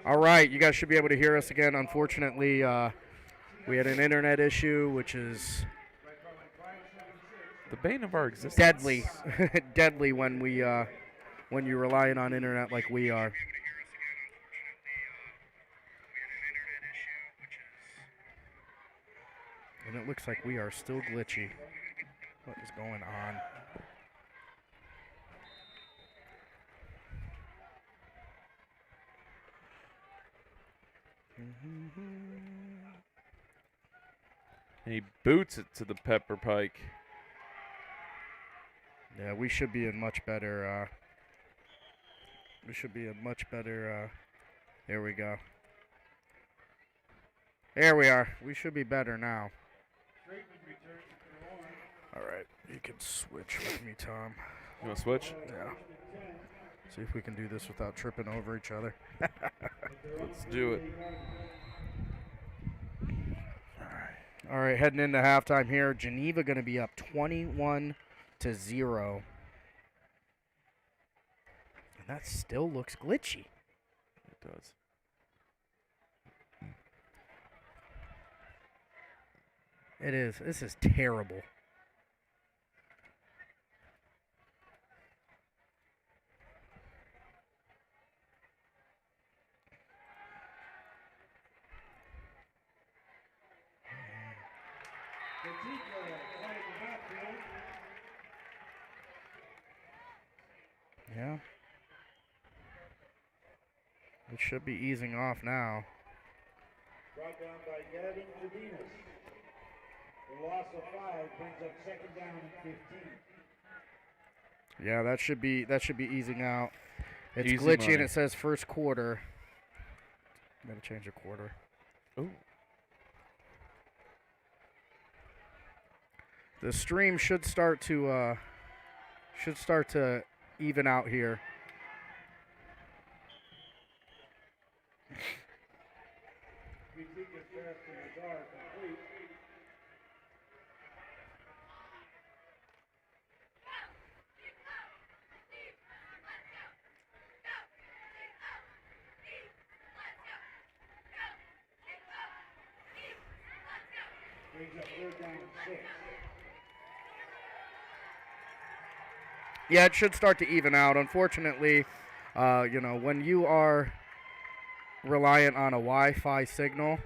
All right, you guys should be able to hear us again. Unfortunately, we had an internet issue, which is The bane of our existence. deadly, deadly when you're relying on internet like we are. And it looks like we are still glitchy. What is going on? And he boots it to the Pepper Pike. Yeah, we should be in much better. There we go. There we are. We should be better now. All right, you can switch with me, Tom. You want to switch? Yeah. See if we can do this without tripping over each other. Let's do it. All right, heading into halftime here. Geneva going to be up 21-0. And that still looks glitchy. It does. It is. This is terrible. Yeah. It should be easing off now. Brought down by Geneva. The loss of 5 brings up second down and 15. Yeah, that should be easing out. It's Easy glitchy money. and it says first quarter. Gotta change the quarter. Ooh. The stream should start to even out here. Brings up third down and 6. Yeah, it should start to even out. Unfortunately, when you are reliant on a Wi-Fi signal,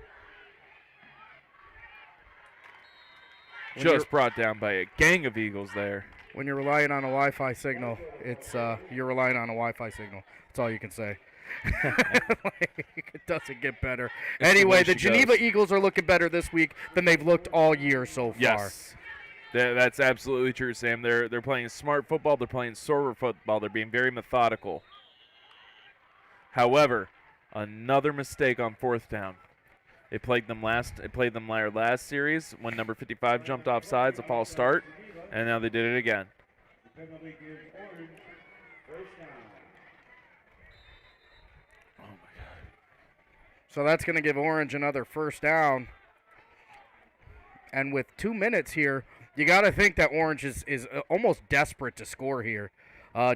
Just brought down by a gang of Eagles there. when you're relying on a Wi-Fi signal, it's you're relying on a Wi-Fi signal. That's all you can say. It doesn't get better. It's the Anyway, way the she Geneva goes. Eagles are looking better this week than they've looked all year so far. Yes. That's absolutely true, Sam. They're playing smart football. They're playing sober football. They're being very methodical. However, another mistake on fourth down. It played them last series when number 55 jumped off sides, a false start, and now they did it again. The penalty gives Orange first down. Oh my God. So that's going to give Orange another first down. And with 2 minutes here, you got to think that Orange is almost desperate to score here.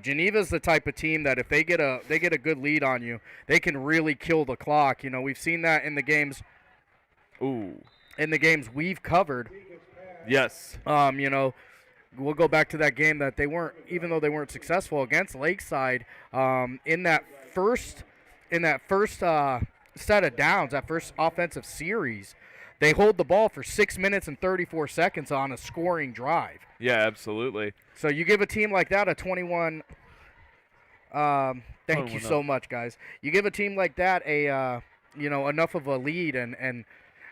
Geneva's the type of team that if they get a good lead on you, they can really kill the clock. You know, we've seen that in the games. Ooh. In the games we've covered. Yes. We'll go back to that game that even though they weren't successful against Lakeside, in that first set of downs, that first offensive series, they hold the ball for 6 minutes and 34 seconds on a scoring drive. Yeah, absolutely. So you give a team like that a 21. Thank you 21 so up. much, guys. You give a team like that enough of a lead, and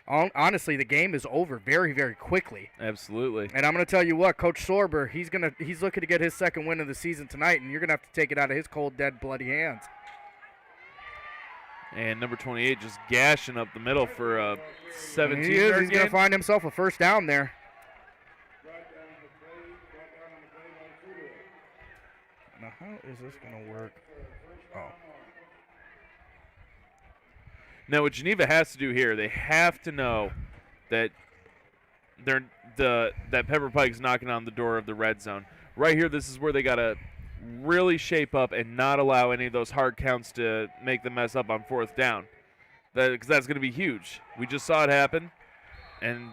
honestly, the game is over very, very quickly. Absolutely. And I'm going to tell you what, Coach Sorber, he's looking to get his second win of the season tonight, and you're going to have to take it out of his cold, dead, bloody hands. And number 28 just gashing up the middle for a 17-yard He is. He's going to gain. find himself a first down there. Now, how is this going to work? Oh. Now, what Geneva has to do here, they have to know that that Pepper Pike's knocking on the door of the red zone. Right here, this is where they gotta really shape up and not allow any of those hard counts to make them mess up on 4th down. Because that's going to be huge. We just saw it happen, and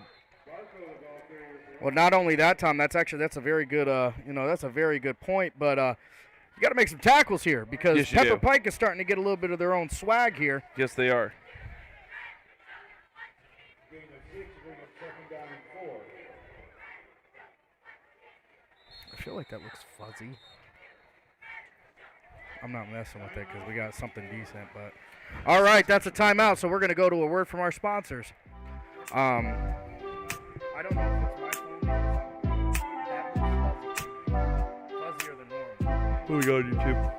Well, not only that, Tom. That's a very good that's a very good point. But you got to make some tackles here because Yes, you Pepper do. Pike is starting to get a little bit of their own swag here. yes, they are. Gain of 6, bring up 2nd down and 4. I feel like that looks fuzzy. I'm not messing with it because we got something decent. But all right, that's a timeout. So we're going to go to a word from our sponsors. I don't know if it's my phone. That looks fuzzy. Fuzzier than normal. Who we got on YouTube?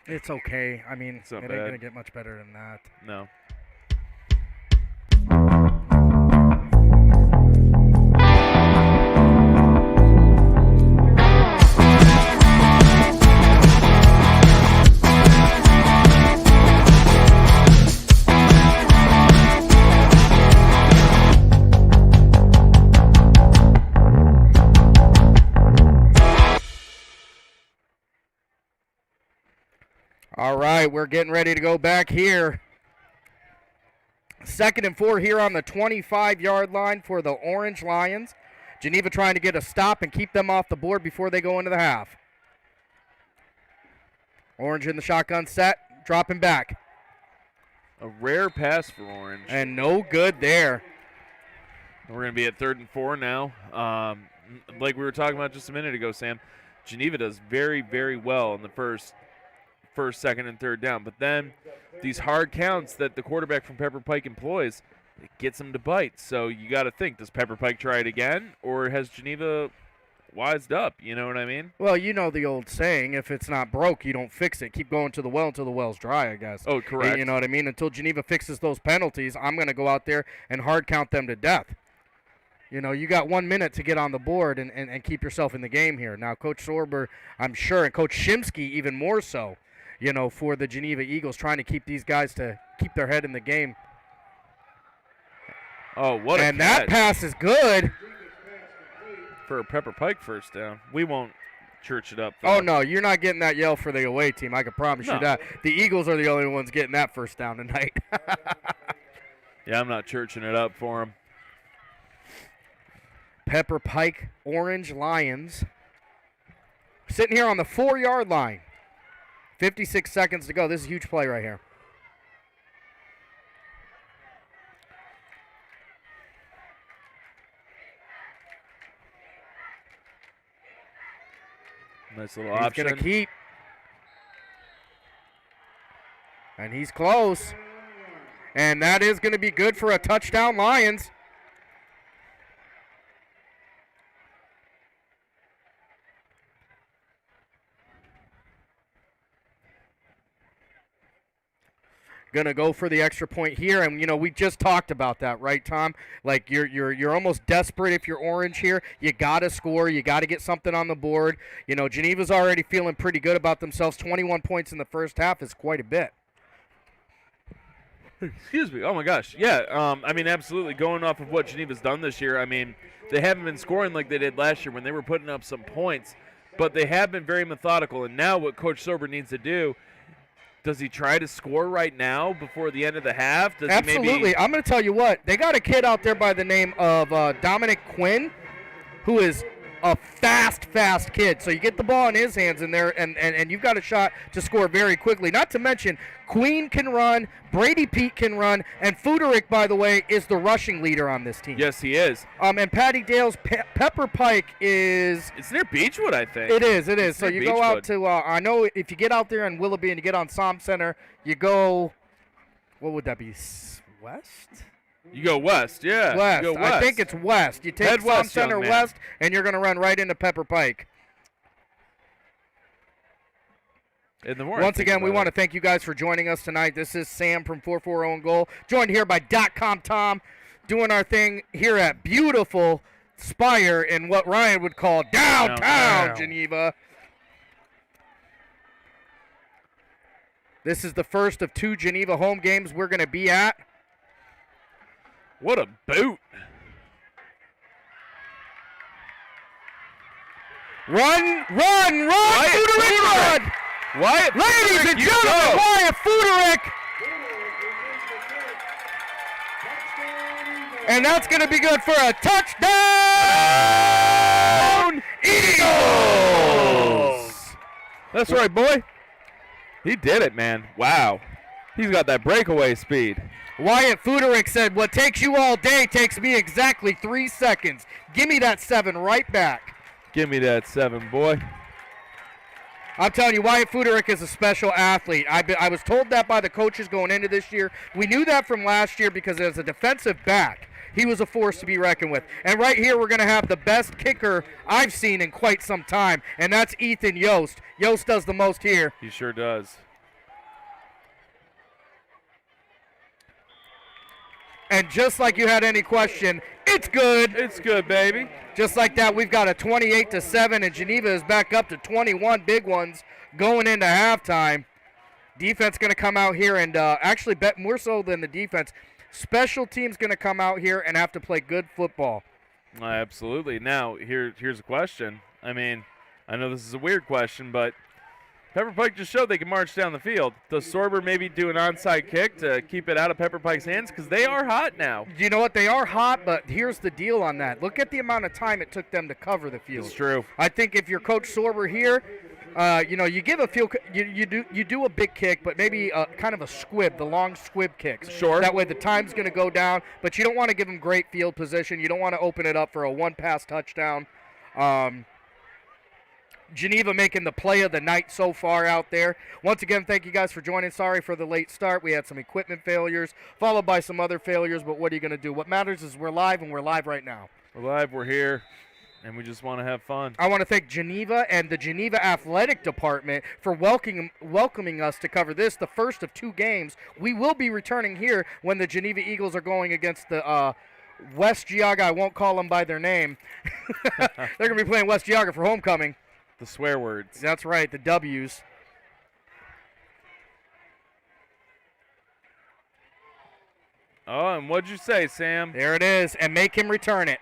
It's okay. I mean, It's not it ain't bad. going to get much better than that. No. All right, we're getting ready to go back here. 2nd and 4 here on the 25-yard line for the Orange Lions. Geneva trying to get a stop and keep them off the board before they go into the half. Orange in the shotgun set, dropping back. A rare pass for Orange. And no good there. We're going to be at 3rd and 4 now. Like we were talking about just a minute ago, Sam, Geneva does very, very well in the first, 2nd, and 3rd down. But then these hard counts that the quarterback from Pepper Pike employs, it gets them to bite. So you got to think, does Pepper Pike try it again, or has Geneva wised up? You know what I mean? Well, you know the old saying, if it's not broke, you don't fix it. Keep going to the well until the well's dry, I guess. Oh, correct. You know what I mean? Until Geneva fixes those penalties, I'm going to go out there and hard count them to death. You know, you got 1 minute to get on the board and keep yourself in the game here. Now, Coach Sorber, I'm sure, and Coach Shimsky even more so, you know, for the Geneva Eagles, trying to keep these guys to keep their head in the game. Oh, what a And that catch pass is good. for a Pepper Pike 1st down. We won't church it up, though. Oh, no, you're not getting that yell for the away team. I can promise No. you that. The Eagles are the only ones getting that 1st down tonight. Yeah, I'm not churching it up for him. Pepper Pike, Orange Lions. Sitting here on the 4-yard line. 56 seconds to go. This is a huge play right here. Nice little He's option. going to keep. And he's close. And that is going to be good for a touchdown, Lions. Gonna go for the extra point here, and you know we just talked about that, right, Tom? Like you're almost desperate if you're Orange here. You gotta score, you gotta get something on the board. You know Geneva's already feeling pretty good about themselves. 21 points in the first half is quite a bit. Excuse me. Oh my gosh. Yeah. I mean, absolutely. Going off of what Geneva's done this year, I mean, they haven't been scoring like they did last year when they were putting up some points, but they have been very methodical. And now, what Coach Sorber needs to do. Does he try to score right now before the end of the half? Does Absolutely. He maybe I'm going to tell you what. They got a kid out there by the name of Dominic Quinn, who is a fast kid. So you get the ball in his hands in there, and you've got a shot to score very quickly. Not to mention, Queen can run, Brady Pete can run, and Fuderick, by the way, is the rushing leader on this team. Yes, he is. And Patty Dale's Pepper Pike is... It's near Beechwood, I think. It is. It's So near you go out Beechwood. to, I know if you get out there in Willoughby and you get on Som Center, you go, what would that be, west? You go west, yeah. West. You go west. I think it's west. You take Head Som west, Center young man. west, and you're going to run right into Pepper Pike. In the more Once again, we want to thank you guys for joining us tonight. This is Sam from 440 and Goal, joined here by .com Tom, doing our thing here at beautiful Spire in what Ryan would call downtown Downtown. Geneva. This is the first of 2 Geneva home games we're going to be at. What a boot. Run, Fuderick, run! Wyatt Ladies Fuderick, and you gentlemen, go. Wyatt Fuderick! And that's going to be good for a touchdown! Eagles! That's right, boy. He did it, man. Wow. He's got that breakaway speed. Wyatt Fuderick said, what takes you all day takes me exactly 3 seconds. Give me that 7 right back. Give me that 7, boy. I'm telling you, Wyatt Fuderick is a special athlete. I was told that by the coaches going into this year. We knew that from last year because as a defensive back, he was a force to be reckoned with. And right here, we're going to have the best kicker I've seen in quite some time, and that's Ethan Yost. Yost does the most here. He sure does. And just like you had any question, it's good. It's good, baby. Just like that, we've got a 28-7, and Geneva is back up to 21 big ones going into halftime. Defense going to come out here and actually bet more so than the defense. Special teams going to come out here and have to play good football. Absolutely. Now, here's a question. I mean, I know this is a weird question, but Pepper Pike just showed they can march down the field. Does Sorber maybe do an onside kick to keep it out of Pepper Pike's hands? Because they are hot now. You know what? They are hot, but here's the deal on that. Look at the amount of time it took them to cover the field. It's true. I think if you're Coach Sorber here, you give a field, you do a big kick, but maybe kind of a squib, the long squib kicks. Sure. That way the time's going to go down, but you don't want to give them great field position. You don't want to open it up for a one-pass touchdown. Geneva making the play of the night so far out there. Once again, thank you guys for joining. Sorry for the late start. We had some equipment failures, followed by some other failures, but what are you going to do? What matters is we're live, and we're live right now. We're live, we're here, and we just want to have fun. I want to thank Geneva and the Geneva Athletic Department for welcoming us to cover this, the first of 2 games. We will be returning here when the Geneva Eagles are going against the West Geauga. I won't call them by their name. They're going to be playing West Geauga for homecoming. The swear words. That's right, the W's. Oh, and what'd you say, Sam? There it is, and make him return it.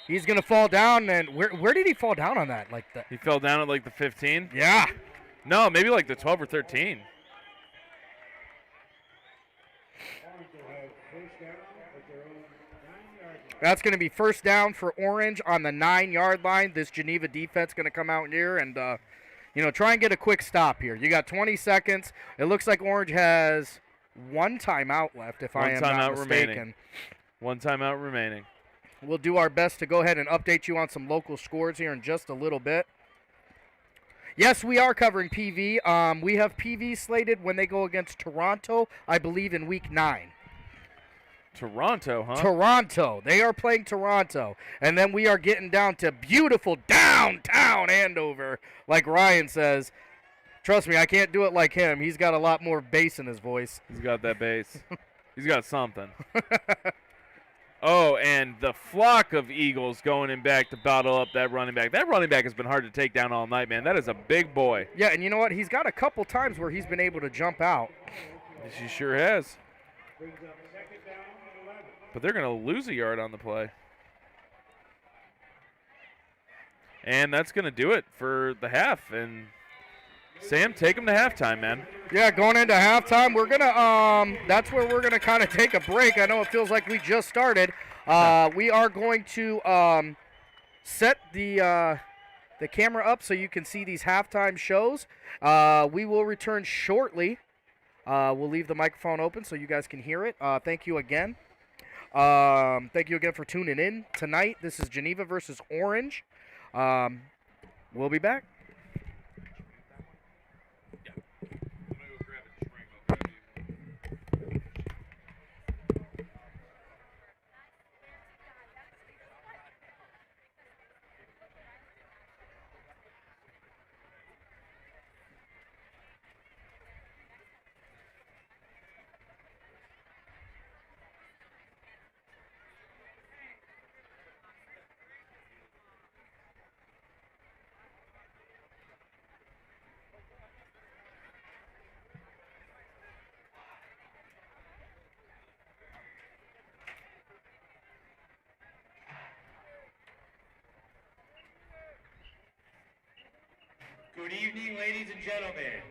He's going to fall down, and where did he fall down on that? Like the? He fell down at like the 15? Yeah. No, maybe like the 12 or 13. That's going to be first down for Orange on the 9-yard line. This Geneva defense going to come out here and, try and get a quick stop here. You got 20 seconds. It looks like Orange has 1 timeout left, if I am not mistaken. 1 timeout remaining. We'll do our best to go ahead and update you on some local scores here in just a little bit. Yes, we are covering PV. We have PV slated when they go against Toronto, I believe, in Week 9. Toronto, huh? Toronto. They are playing Toronto. And then we are getting down to beautiful downtown Andover, like Ryan says. Trust me, I can't do it like him. He's got a lot more bass in his voice. He's got that bass. He's got something. Oh, and the flock of Eagles going in back to battle up that running back. That running back has been hard to take down all night, man. That is a big boy. Yeah, and you know what? He's got a couple times where he's been able to jump out. He sure has. But they're going to lose a yard on the play. And that's going to do it for the half. And Sam, take them to halftime, man. Yeah, going into halftime, we're going to, that's where we're going to kind of take a break. I know it feels like we just started. We are going to set the camera up so you can see these halftime shows. We will return shortly. We'll leave the microphone open so you guys can hear it. Thank you again. Thank you again for tuning in tonight. This is Geneva versus Orange. We'll be back. Good evening, ladies and gentlemen.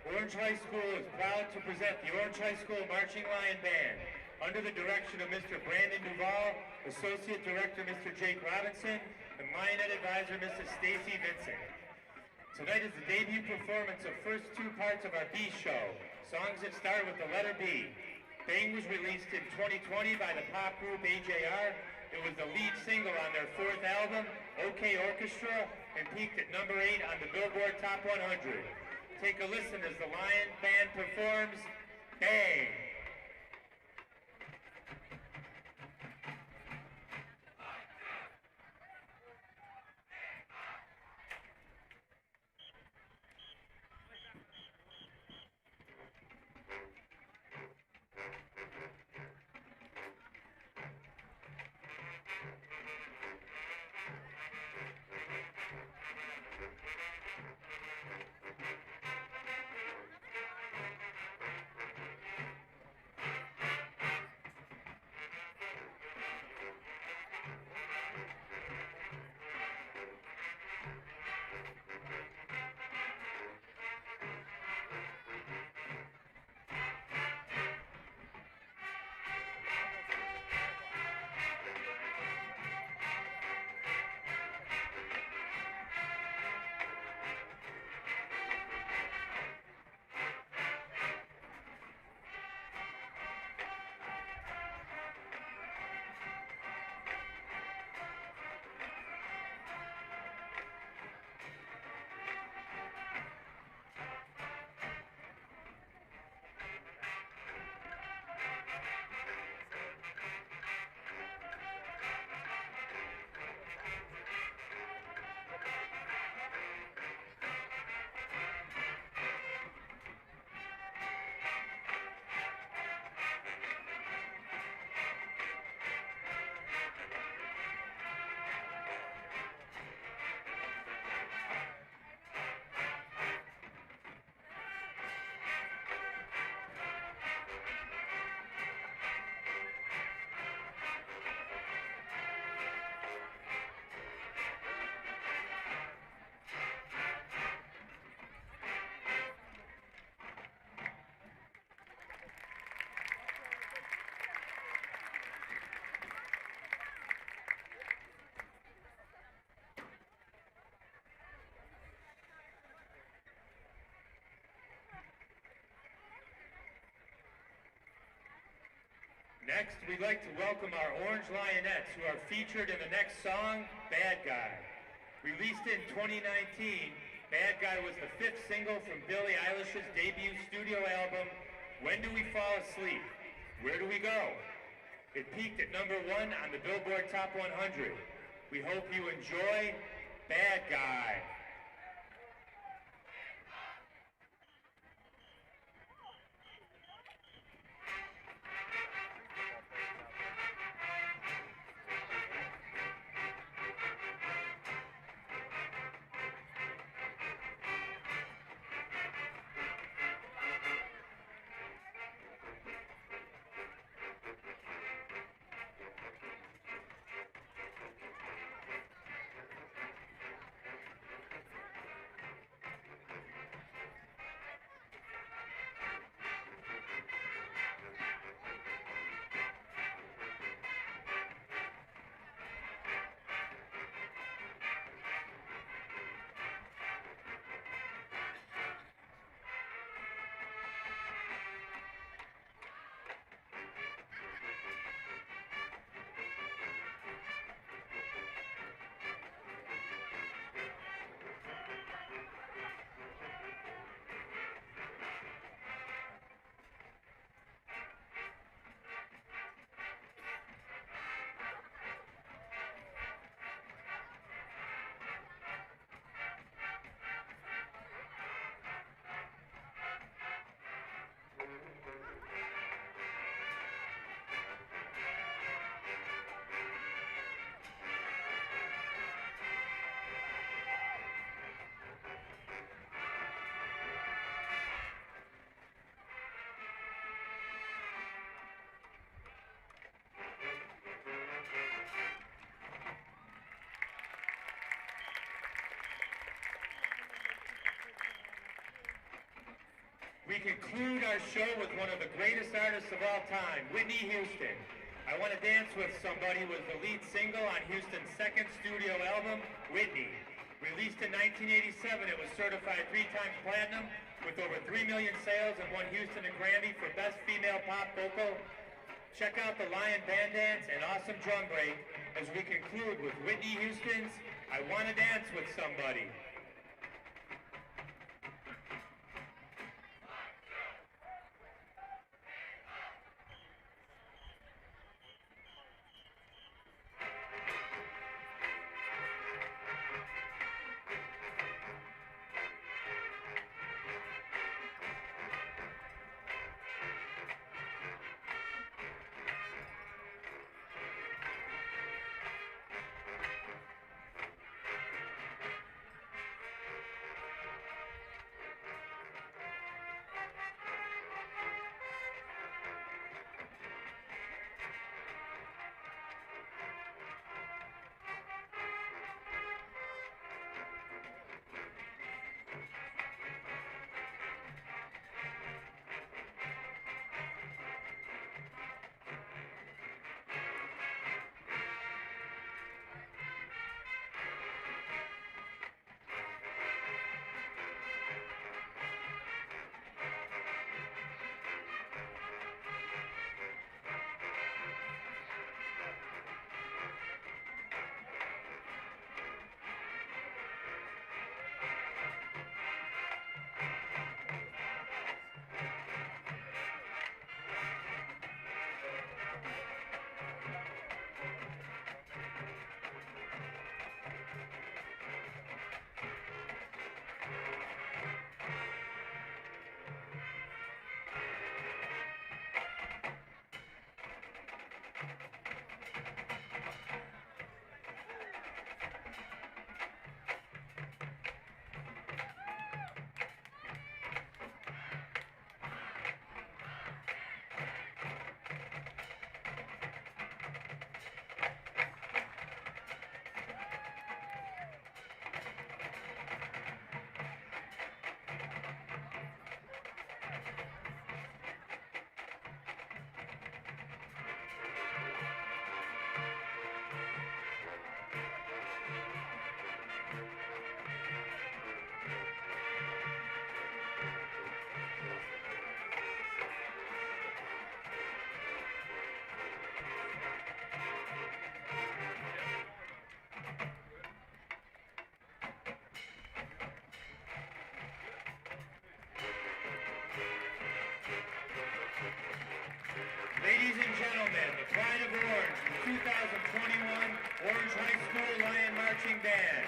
Orange High School is proud to present the Orange High School Marching Lion Band under the direction of Mr. Brandon Duval, Associate Director Mr. Jake Robinson, and Lionette Advisor Mrs. Stacy Vincent. Tonight is the debut performance of first two parts of our B show, songs that start with the letter B. Bang was released in 2020 by the pop group AJR. It was the lead single on their fourth album, OK Orchestra, and peaked at number 8 on the Billboard Top 100. Take a listen as the Lion Band performs Bang. Next, we'd like to welcome our Orange Lionettes, who are featured in the next song, Bad Guy. Released in 2019, Bad Guy was the 5th single from Billie Eilish's debut studio album, When Do We Fall Asleep? Where Do We Go? It peaked at number 1 on the Billboard Top 100. We hope you enjoy Bad Guy. we conclude our show with one of the greatest artists of all time, Whitney Houston. I Want to Dance with Somebody was the lead single on Houston's second studio album, Whitney. Released in 1987, it was certified 3 times platinum with over 3 million sales and won Houston a Grammy for Best Female Pop Vocal. Check out the Lion Band Dance and awesome drum break as we conclude with Whitney Houston's I Want to Dance with Somebody. Ladies and gentlemen, the Pride of Orange, the 2021 Orange High School Lion Marching Band.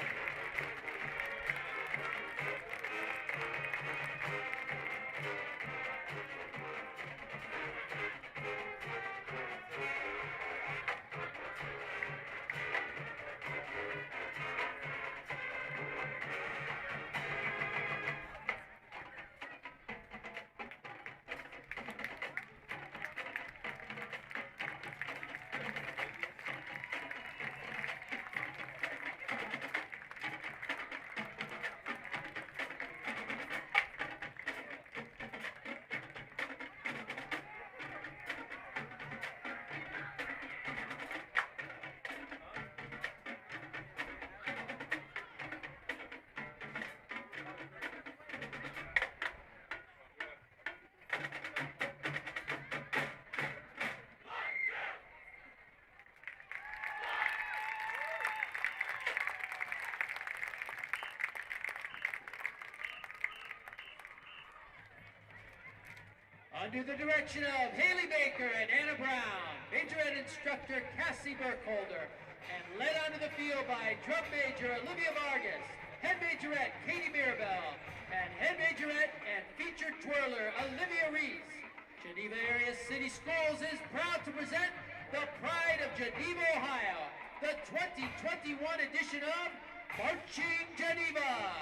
Under the direction of Haley Baker and Anna Brown, majorette instructor Cassie Burkholder, and led onto the field by drum major Olivia Vargas, head majorette Katie Mirabel, and head majorette and featured twirler Olivia Reese. Geneva Area City Schools is proud to present the Pride of Geneva, Ohio, the 2021 edition of Marching Geneva.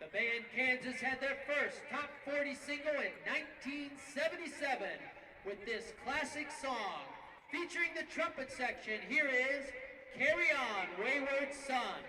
The band Kansas had their first top 40 single in 1977 with this classic song. Featuring the trumpet section, here is Carry on, wayward son.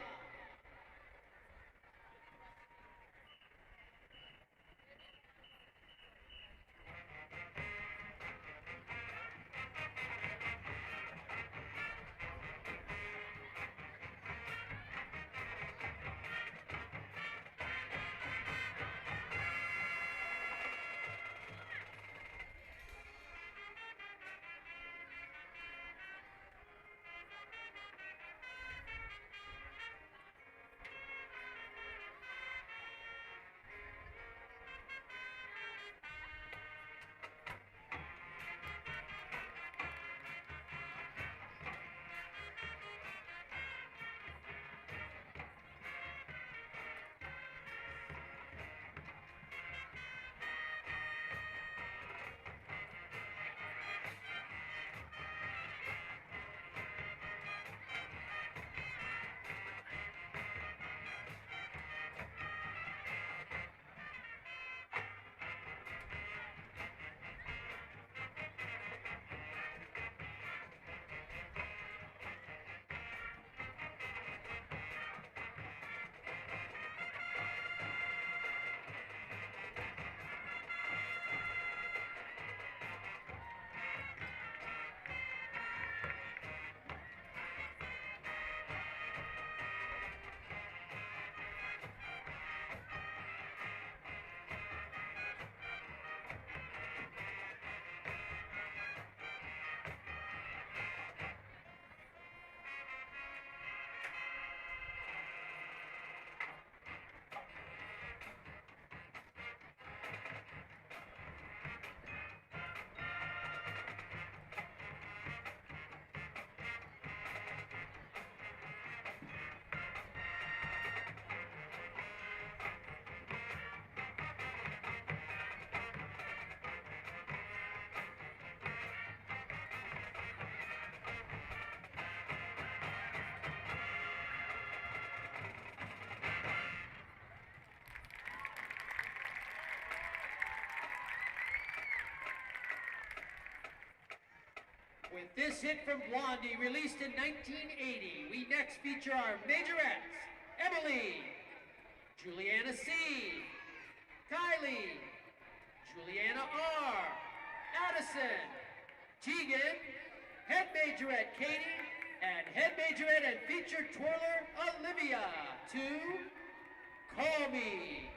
With this hit from Blondie, released in 1980, we next feature our majorettes, Emily, Juliana C, Kylie, Juliana R, Addison, Tegan, head majorette Katie, and head majorette and featured twirler Olivia to Call Me.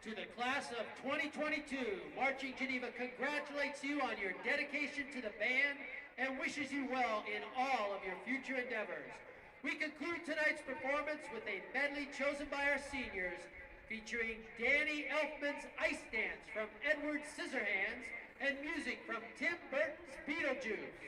To the class of 2022, Marching Geneva congratulates you on your dedication to the band and wishes you well in all of your future endeavors. We conclude tonight's performance with a medley chosen by our seniors, featuring Danny Elfman's Ice Dance from Edward Scissorhands and music from Tim Burton's Beetlejuice.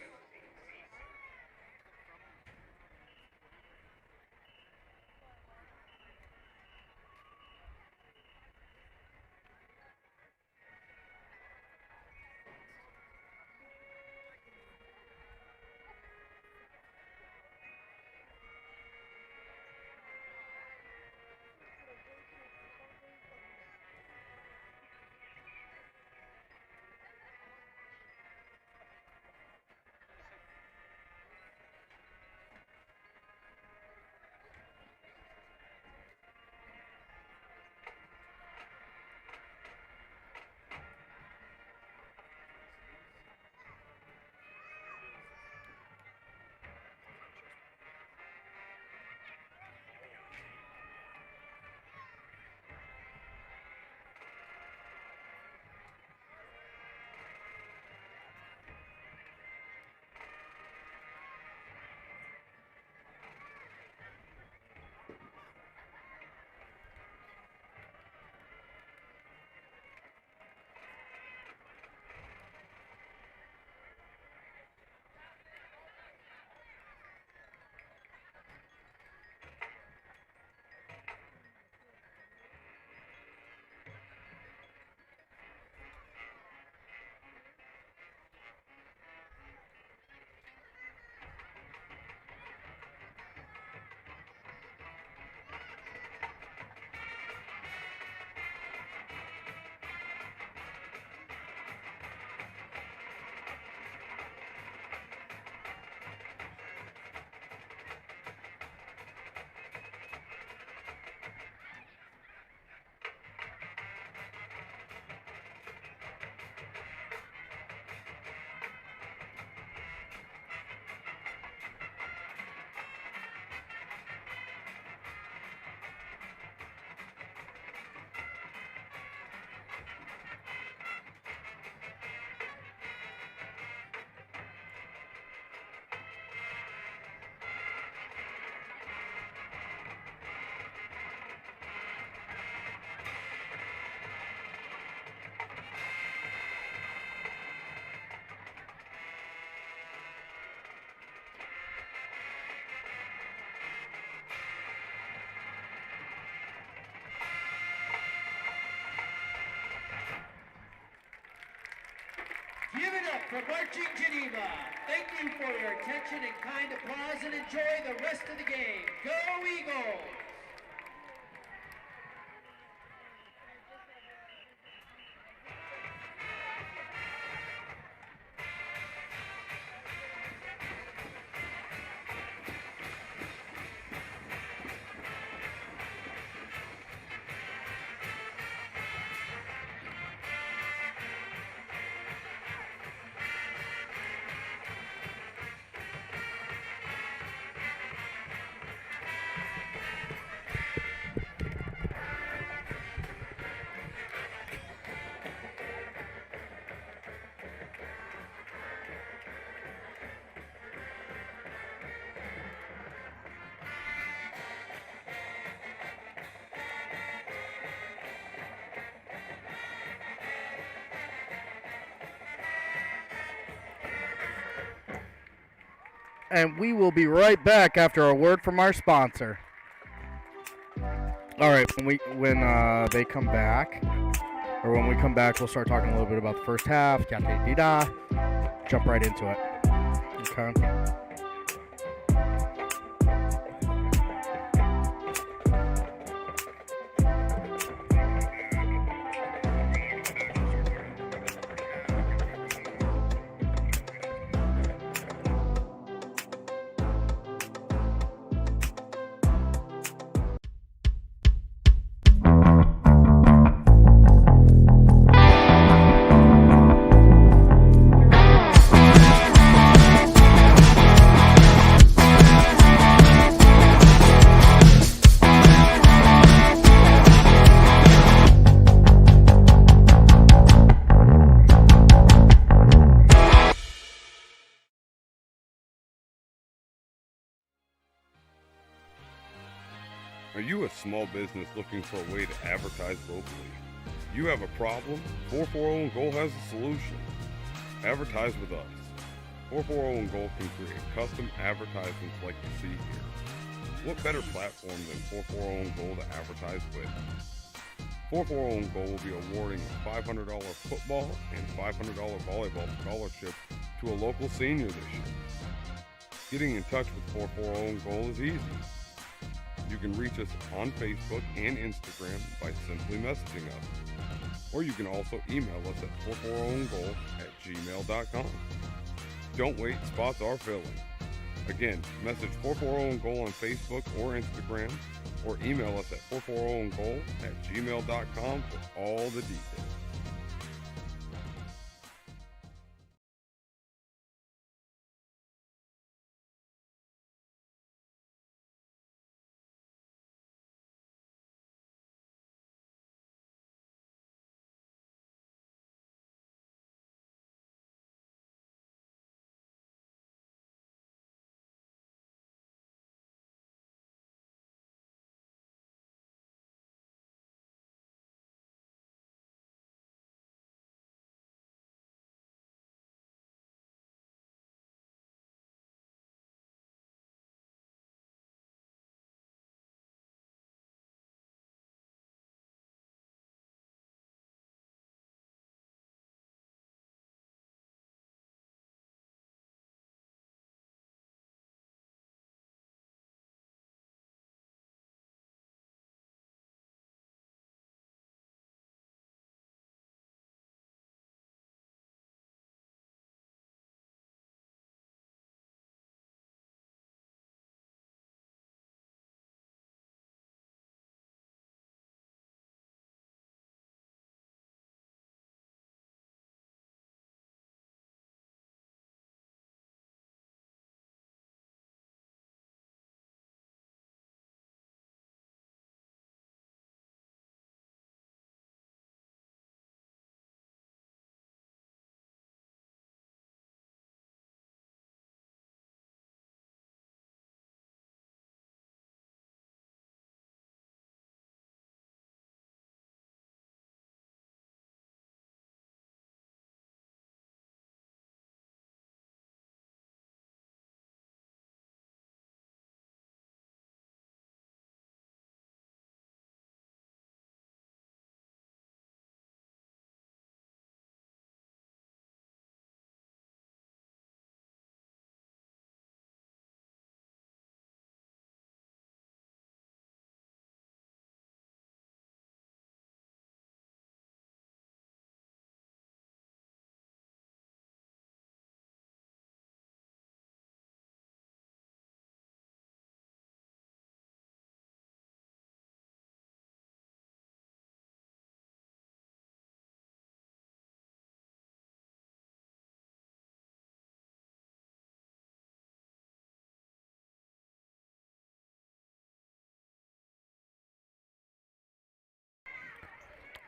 Give it up for Marching Geneva. Thank you for your attention and kind applause, and enjoy the rest of the game. Go Eagles! And we will be right back after a word from our sponsor. All right, when they come back, or when we come back, we'll start talking a little bit about the first half. Jump right into it. Okay. Are you a small business looking for a way to advertise locally? You have a problem? 440 and Goal has a solution. Advertise with us. 440 and Goal can create custom advertisements like you see here. What better platform than 440 and Goal to advertise with? 440 and Goal will be awarding a $500 football and $500 volleyball scholarship to a local senior this year. Getting in touch with 440 and Goal is easy. You can reach us on Facebook and Instagram by simply messaging us. Or you can also email us at 440goal@gmail.com. Don't wait, spots are filling. Again, message 440goal on Facebook or Instagram, or email us at 440goal@gmail.com for all the details.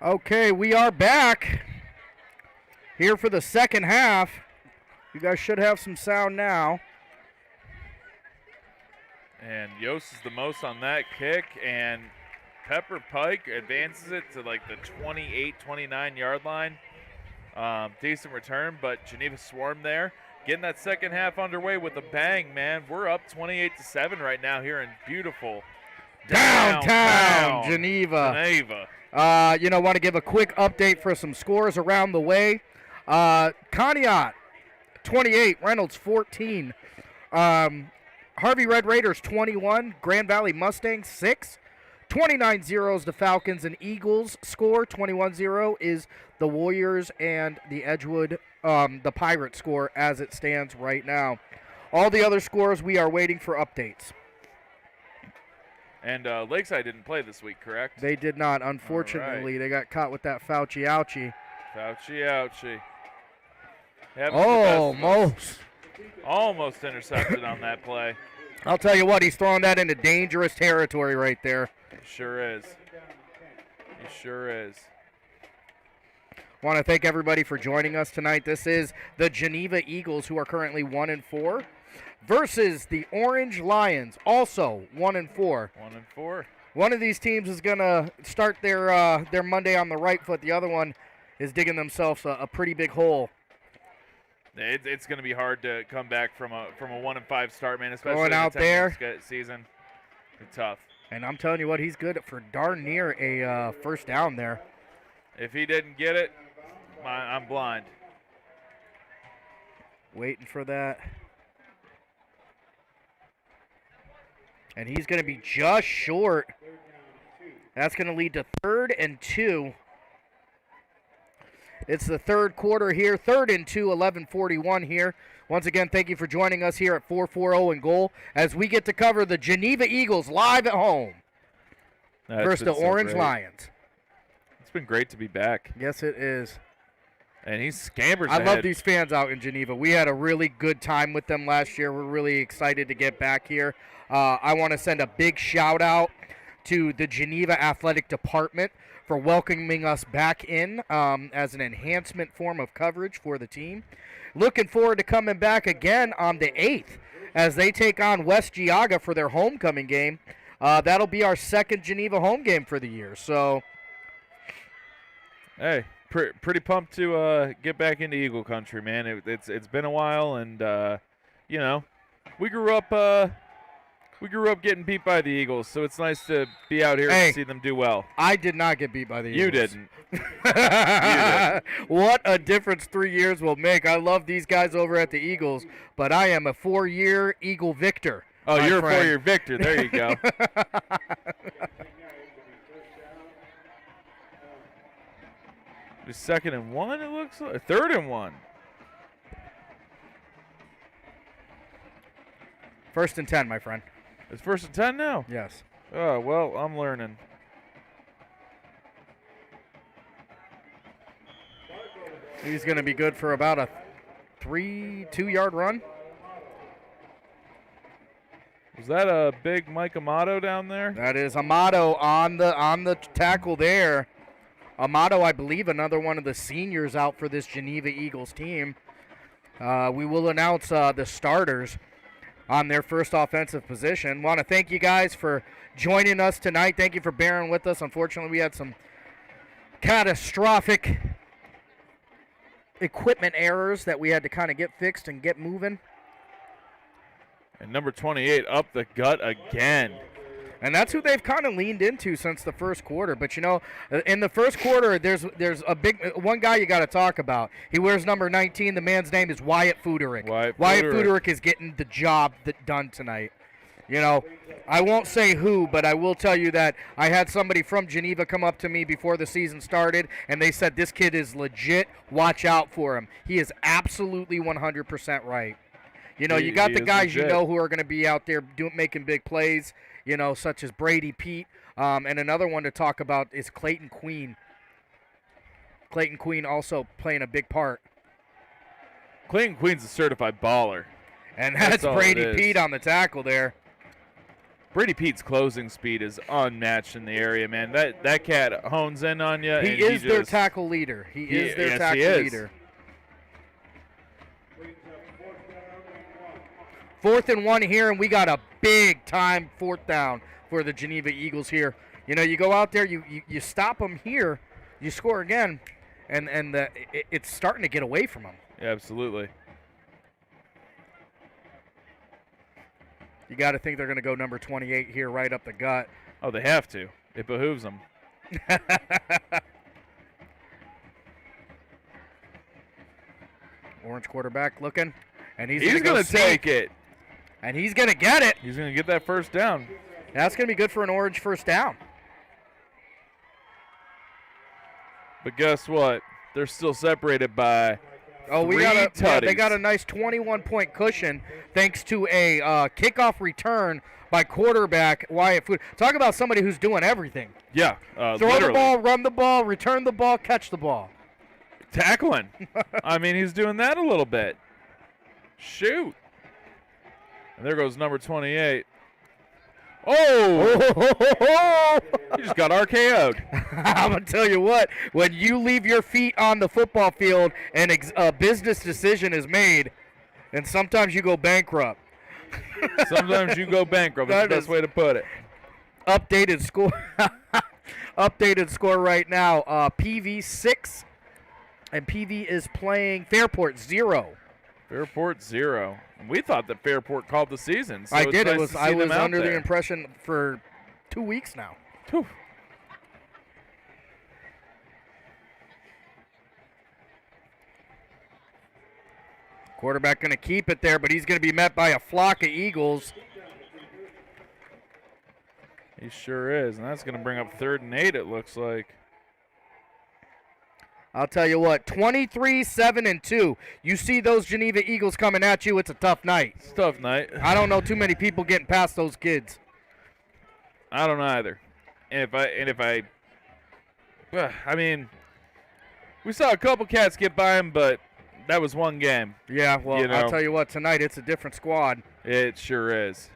Okay, we are back here for the second half. You guys should have some sound now. And Yost is the most on that kick, and Pepper Pike advances it to like the 28, 29 yard line. Decent return, but Geneva Swarm there. Getting that second half underway with a bang, man. We're up 28-7 right now here in beautiful Downtown Geneva. Want to give a quick update for some scores around the way. Conneaut, 28. Reynolds, 14. Harvey Red Raiders, 21. Grand Valley Mustangs, 6. 29-0 is the Falcons and Eagles score. 21-0 is the Warriors and the Edgewood, the Pirates score as it stands right now. All the other scores, we are waiting for updates. And Lakeside didn't play this week, correct? They did not. Unfortunately, They got caught with that Fauci ouchie. Almost intercepted on that play. I'll tell you what, he's throwing that into dangerous territory right there. He sure is. Want to thank everybody for joining us tonight. This is the Geneva Eagles, who are currently 1-4, versus the Orange Lions, also 1-4. One of these teams is going to start their Monday on the right foot. The other one is digging themselves a pretty big hole. It's going to be hard to come back from a 1-5 start, man, especially Going in out the there. Season. It's tough. And I'm telling you what, he's good for darn near a first down there. If he didn't get it, I'm blind. Waiting for that. And he's going to be just short. That's going to lead to 3rd and 2. It's the third quarter here. 3rd and 2, 11:41 here. Once again, thank you for joining us here at 440 and Goal as we get to cover the Geneva Eagles live at home versus the Orange Lions. It's been great to be back. Yes, it is. And he scampers I ahead. love these fans out in Geneva. We had a really good time with them last year. We're really excited to get back here. I want to send a big shout out to the Geneva Athletic Department for welcoming us back in as an enhancement form of coverage for the team. Looking forward to coming back again on the 8th as they take on West Geauga for their homecoming game. That'll be our second Geneva home game for the year. So, hey, pretty pumped to get back into Eagle Country, man. It's been a while, and you know, we grew up getting beat by the Eagles, so it's nice to be out here and see them do well. I did not get beat by the Eagles. You didn't. What a difference 3 years will make. I love these guys over at the Eagles, but I am a 4-year Eagle victor. Oh, you're a 4-year victor. There you go. It's 2nd and 1, it looks like. 3rd and 1. 1st and 10, my friend. It's 1st and 10 now? Yes. Oh, well, I'm learning. He's going to be good for about a 2-yard run. Was that a big Mike Amato down there? That is Amato on the tackle there. Amato, I believe, another one of the seniors out for this Geneva Eagles team. We will announce the starters on their first offensive position. Want to thank you guys for joining us tonight. Thank you for bearing with us. Unfortunately, we had some catastrophic equipment errors that we had to kind of get fixed and get moving. And number 28 up the gut again. And that's who they've kind of leaned into since the first quarter. But, you know, in the first quarter, there's a big one guy you got to talk about. He wears number 19. The man's name is Wyatt Fuderick. Wyatt Fuderick is getting the job done tonight. You know, I won't say who, but I will tell you that I had somebody from Geneva come up to me before the season started, and they said, this kid is legit. Watch out for him. He is absolutely 100% right. You know, you got the guys you know who are going to be out there making big plays, you know, such as Brady Pete. And another one to talk about is Clayton Queen. Clayton Queen also playing a big part. Clayton Queen's a certified baller. And that's Brady Pete on the tackle there. Brady Pete's closing speed is unmatched in the area, man. That cat hones in on you. He is their tackle leader. He is their tackle leader. 4th and 1 here, and we got a big-time 4th down for the Geneva Eagles here. You know, you go out there, you stop them here, you score again, and it's starting to get away from them. Yeah, absolutely. You got to think they're going to go number 28 here right up the gut. Oh, they have to. It behooves them. Orange quarterback looking, and he's going to take it. And he's going to get it. He's going to get that first down. That's going to be good for an Orange first down. But guess what? They're still separated by they got a nice 21-point cushion thanks to a kickoff return by quarterback Wyatt Food. Talk about somebody who's doing everything. Yeah, throw literally. the ball, run the ball, return the ball, catch the ball. Tackling. I mean, he's doing that a little bit. Shoot. And there goes number 28. Oh! He just got RKO'd. I'm going to tell you what, when you leave your feet on the football field and a business decision is made, and sometimes you go bankrupt. Sometimes you go bankrupt. That's the best way to put it. Updated score. Updated score right now. PV 6, and PV is playing Fairport 0. Fairport 0. We thought that Fairport called the season. So I it's did. nice It was. to see I was them out under the there. impression for 2 weeks now. Whew. Quarterback going to keep it there, but he's going to be met by a flock of Eagles. He sure is, and that's going to bring up 3rd and 8, it looks like. I'll tell you what, 23, 7, and 2. You see those Geneva Eagles coming at you, it's a tough night. It's a tough night. I don't know too many people getting past those kids. I don't either. And I mean, we saw a couple cats get by him, but that was one game. Yeah, well, You know. I'll tell you what, tonight it's a different squad. It sure is.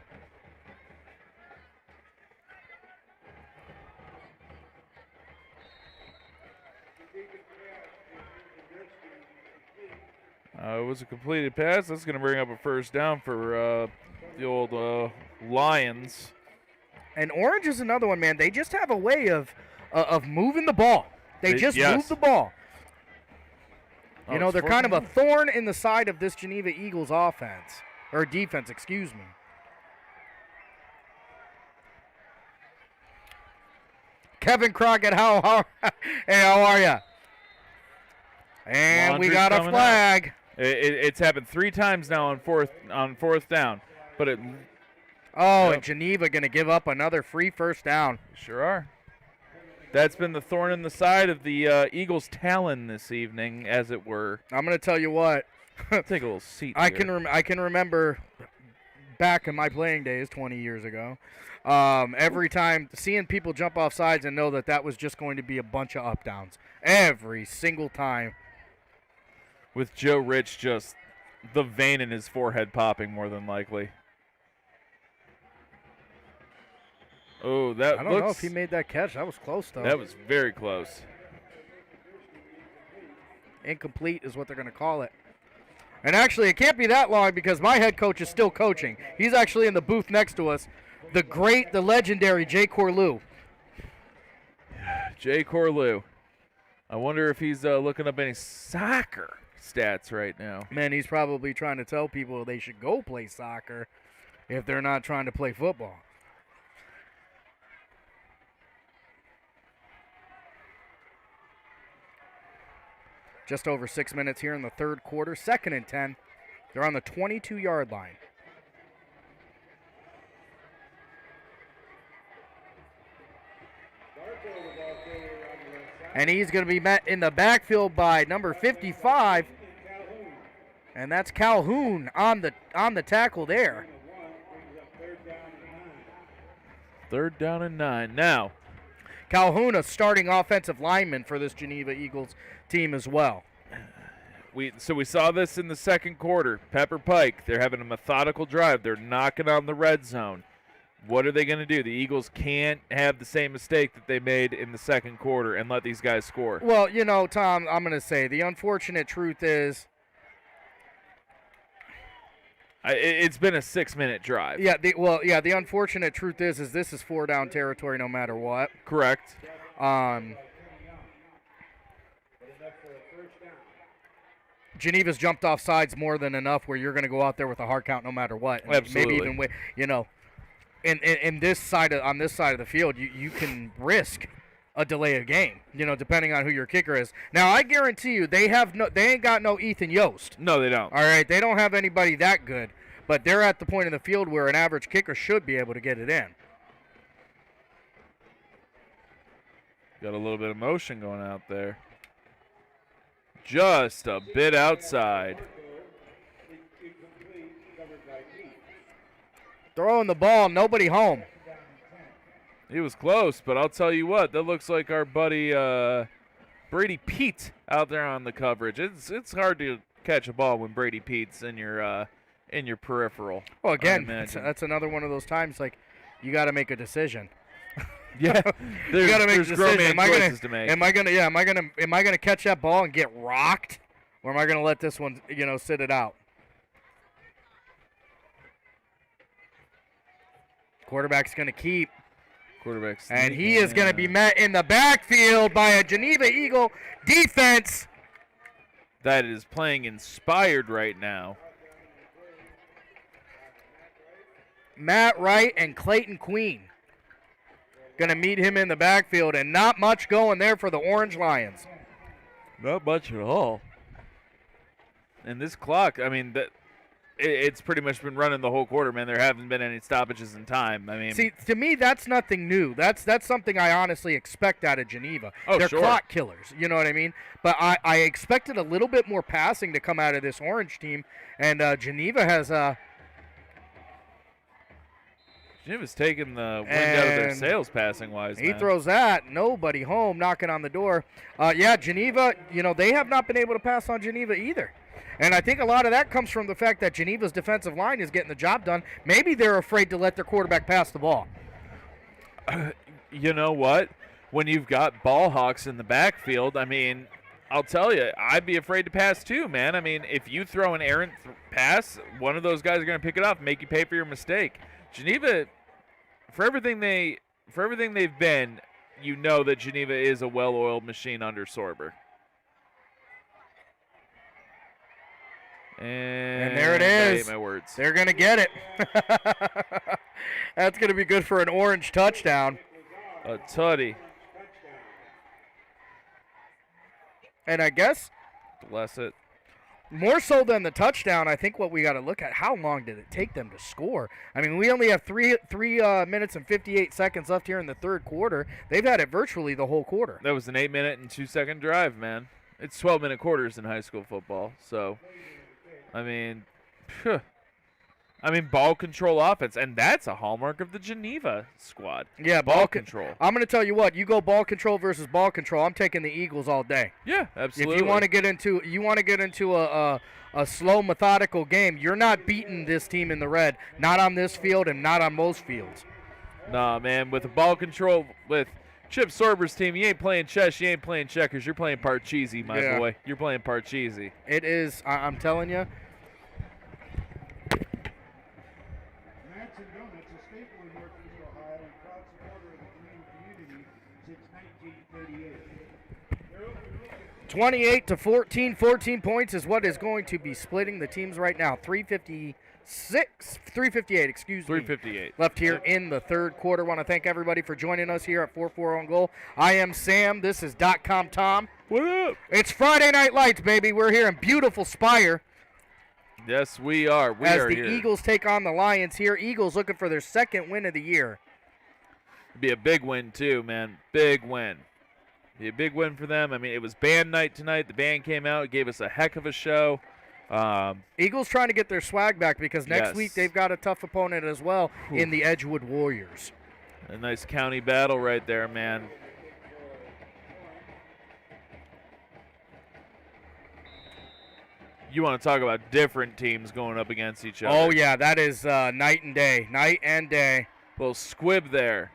It was a completed pass. That's going to bring up a 1st down for the old Lions. And Orange is another one, man. They just have a way of moving the ball. They just yes. move the ball. Oh, You know, it's they're kind of a 14. thorn in the side of this Geneva Eagles offense. Or defense, excuse me. Kevin Crockett, hey, how are you? And we Laundry's got a coming out. flag. It's happened 3 times now on fourth down, but it Oh, Yep. and Geneva going to give up another free 1st down. sure are. That's been the thorn in the side of the Eagles' talon this evening, as it were. I'm going to tell you what. Take a little seat. I here. can remember back in my playing days 20 years ago, every time seeing people jump off sides and know that was just going to be a bunch of up downs every single time. With Joe Rich just the vein in his forehead popping more than likely. Oh, that I don't know if he made that catch. That was close though. That was very close. Incomplete is what they're going to call it. And actually, it can't be that long because my head coach is still coaching. He's actually in the booth next to us. The legendary Jay Corlew. Jay Corlew. I wonder if he's looking up any soccer stats right now. Man, he's probably trying to tell people they should go play soccer if they're not trying to play football. Just over 6 minutes here in the 3rd quarter. 2nd and 10. They're on the 22-yard line. And he's going to be met in the backfield by number 55. And that's Calhoun on the tackle there. 3rd down and 9. Now, Calhoun, a starting offensive lineman for this Geneva Eagles team as well. we saw this in the 2nd quarter. Pepper Pike, they're having a methodical drive. They're knocking on the red zone. What are they going to do? The Eagles can't have the same mistake that they made in the 2nd quarter and let these guys score. Well, you know, Tom, I'm going to say the unfortunate truth is, It's been a 6-minute drive. the unfortunate truth is this is 4-down territory no matter what. Correct. Geneva's jumped off sides more than enough where you're going to go out there with a hard count no matter what. And Absolutely. maybe even with, you know, on this side of the field, you can risk a delay of game, you know, depending on who your kicker is. Now, I guarantee you they ain't got no Ethan Yost. No, they don't. All right, they don't have anybody that good, but they're at the point in the field where an average kicker should be able to get it in. Got a little bit of motion going out there. Just a bit outside. Throwing the ball, nobody home. He was close, but I'll tell you what, that looks like our buddy Brady Pete out there on the coverage. It's hard to catch a ball when Brady Pete's in your peripheral. Well, I again, imagine. that's another one of those times like you got to make a decision. Yeah, You got to make a there's grown decision. man choices to make. Am I gonna catch that ball and get rocked, or am I gonna let this one, you know, sit it out? Quarterback's gonna keep. Quarterback And sneak, he is going to be yeah. met in the backfield by a Geneva Eagle defense. That is playing inspired right now. Matt Wright and Clayton Queen going to meet him in the backfield, and not much going there for the Orange Lions. Not much at all. And this clock, I mean, it's pretty much been running the whole quarter, man. There haven't been any stoppages in time. I mean, See, to me, that's nothing new. That's something I honestly expect out of Geneva. Oh, They're sure. clock killers. You know what I mean? But I expected a little bit more passing to come out of this Orange team, and Geneva has Geneva's taking the wind out of their And sails passing wise. he man. throws that. Nobody home, knocking on the door. Yeah, Geneva, they have not been able to pass on Geneva either. And I think a lot of that comes from the fact that Geneva's defensive line is getting the job done. Maybe they're afraid to let their quarterback pass the ball. You know what? When you've got ball hawks in the backfield, I mean, I'll tell you, I'd be afraid to pass too, man. I mean, if you throw an errant pass, one of those guys are going to pick it up and make you pay for your mistake. Geneva, for everything they've been, you know that Geneva is a well-oiled machine under Sorber. And there it I is. ate my words. They're going to get it. That's going to be good for an Orange touchdown. A tutty. And I guess Bless it. more so than the touchdown, I think what we got to look at, how long did it take them to score? I mean, we only have three minutes and 58 seconds left here in the third quarter. They've had it virtually the whole quarter. That was an 8-minute and 2-second drive, man. It's 12-minute quarters in high school football. So, I mean, ball control offense, and that's a hallmark of the Geneva squad. Yeah, Ball control. I'm going to tell you what, you go ball control versus ball control, I'm taking the Eagles all day. Yeah, absolutely. If you want to get into a slow, methodical game, you're not beating this team in the red. Not on this field and not on most fields. Nah, man, with the ball control, with Chip Sorber's team, you ain't playing chess, you ain't playing checkers, you're playing Parcheesi, my Yeah. boy. You're playing Parcheesi. It is, I'm telling you. Matt's and Donuts, a staple in Northeast Ohio and proud supporter of the Geneva community since 1938. 28 to 14. 14 points is what is going to be splitting the teams right now. 358, excuse me. 358. Left here in the third quarter. Want to thank everybody for joining us here at 4-4 on goal. I am Sam. This is .com Tom. What up? It's Friday Night Lights, baby. We're here in beautiful Spire Yes, we are. We as are the here. Eagles take on the Lions here. Eagles looking for their second win of the year. It'd be a big win, too, man. Big win. Be a big win for them. I mean, it was band night tonight. The band came out, gave us a heck of a show. Eagles trying to get their swag back because next Yes. week they've got a tough opponent as well in the Edgewood Warriors. A nice county battle right there, man. You want to talk about different teams going up against each other. Oh, yeah, that is night and day. Night and day. Little squib there.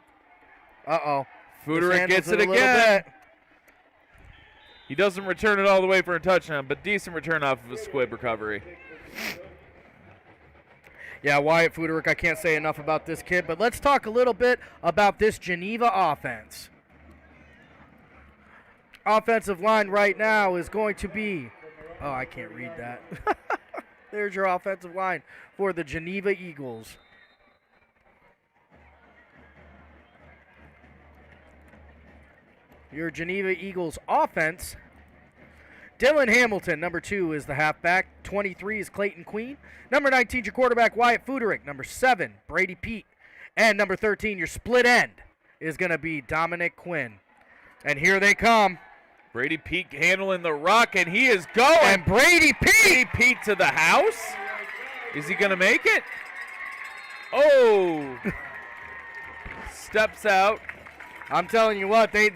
Uh-oh. Fuderick gets it a little again. bit. He doesn't return it all the way for a touchdown, but decent return off of a squib recovery. Yeah, Wyatt Fuderick, I can't say enough about this kid, but let's talk a little bit about this Geneva offense. Offensive line right now is going to be, oh, I can't read that. There's your offensive line for the Geneva Eagles. Your Geneva Eagles offense. Dylan Hamilton, number 2, is the halfback. 23 is Clayton Queen. Number 19, your quarterback, Wyatt Fuderick. Number 7, Brady Pete. And number 13, your split end, is going to be Dominic Quinn. And here they come. Brady Pete handling the rock, and he is going. And Brady Pete. Brady Pete to the house. Is he going to make it? Oh. Steps out. I'm telling you what, they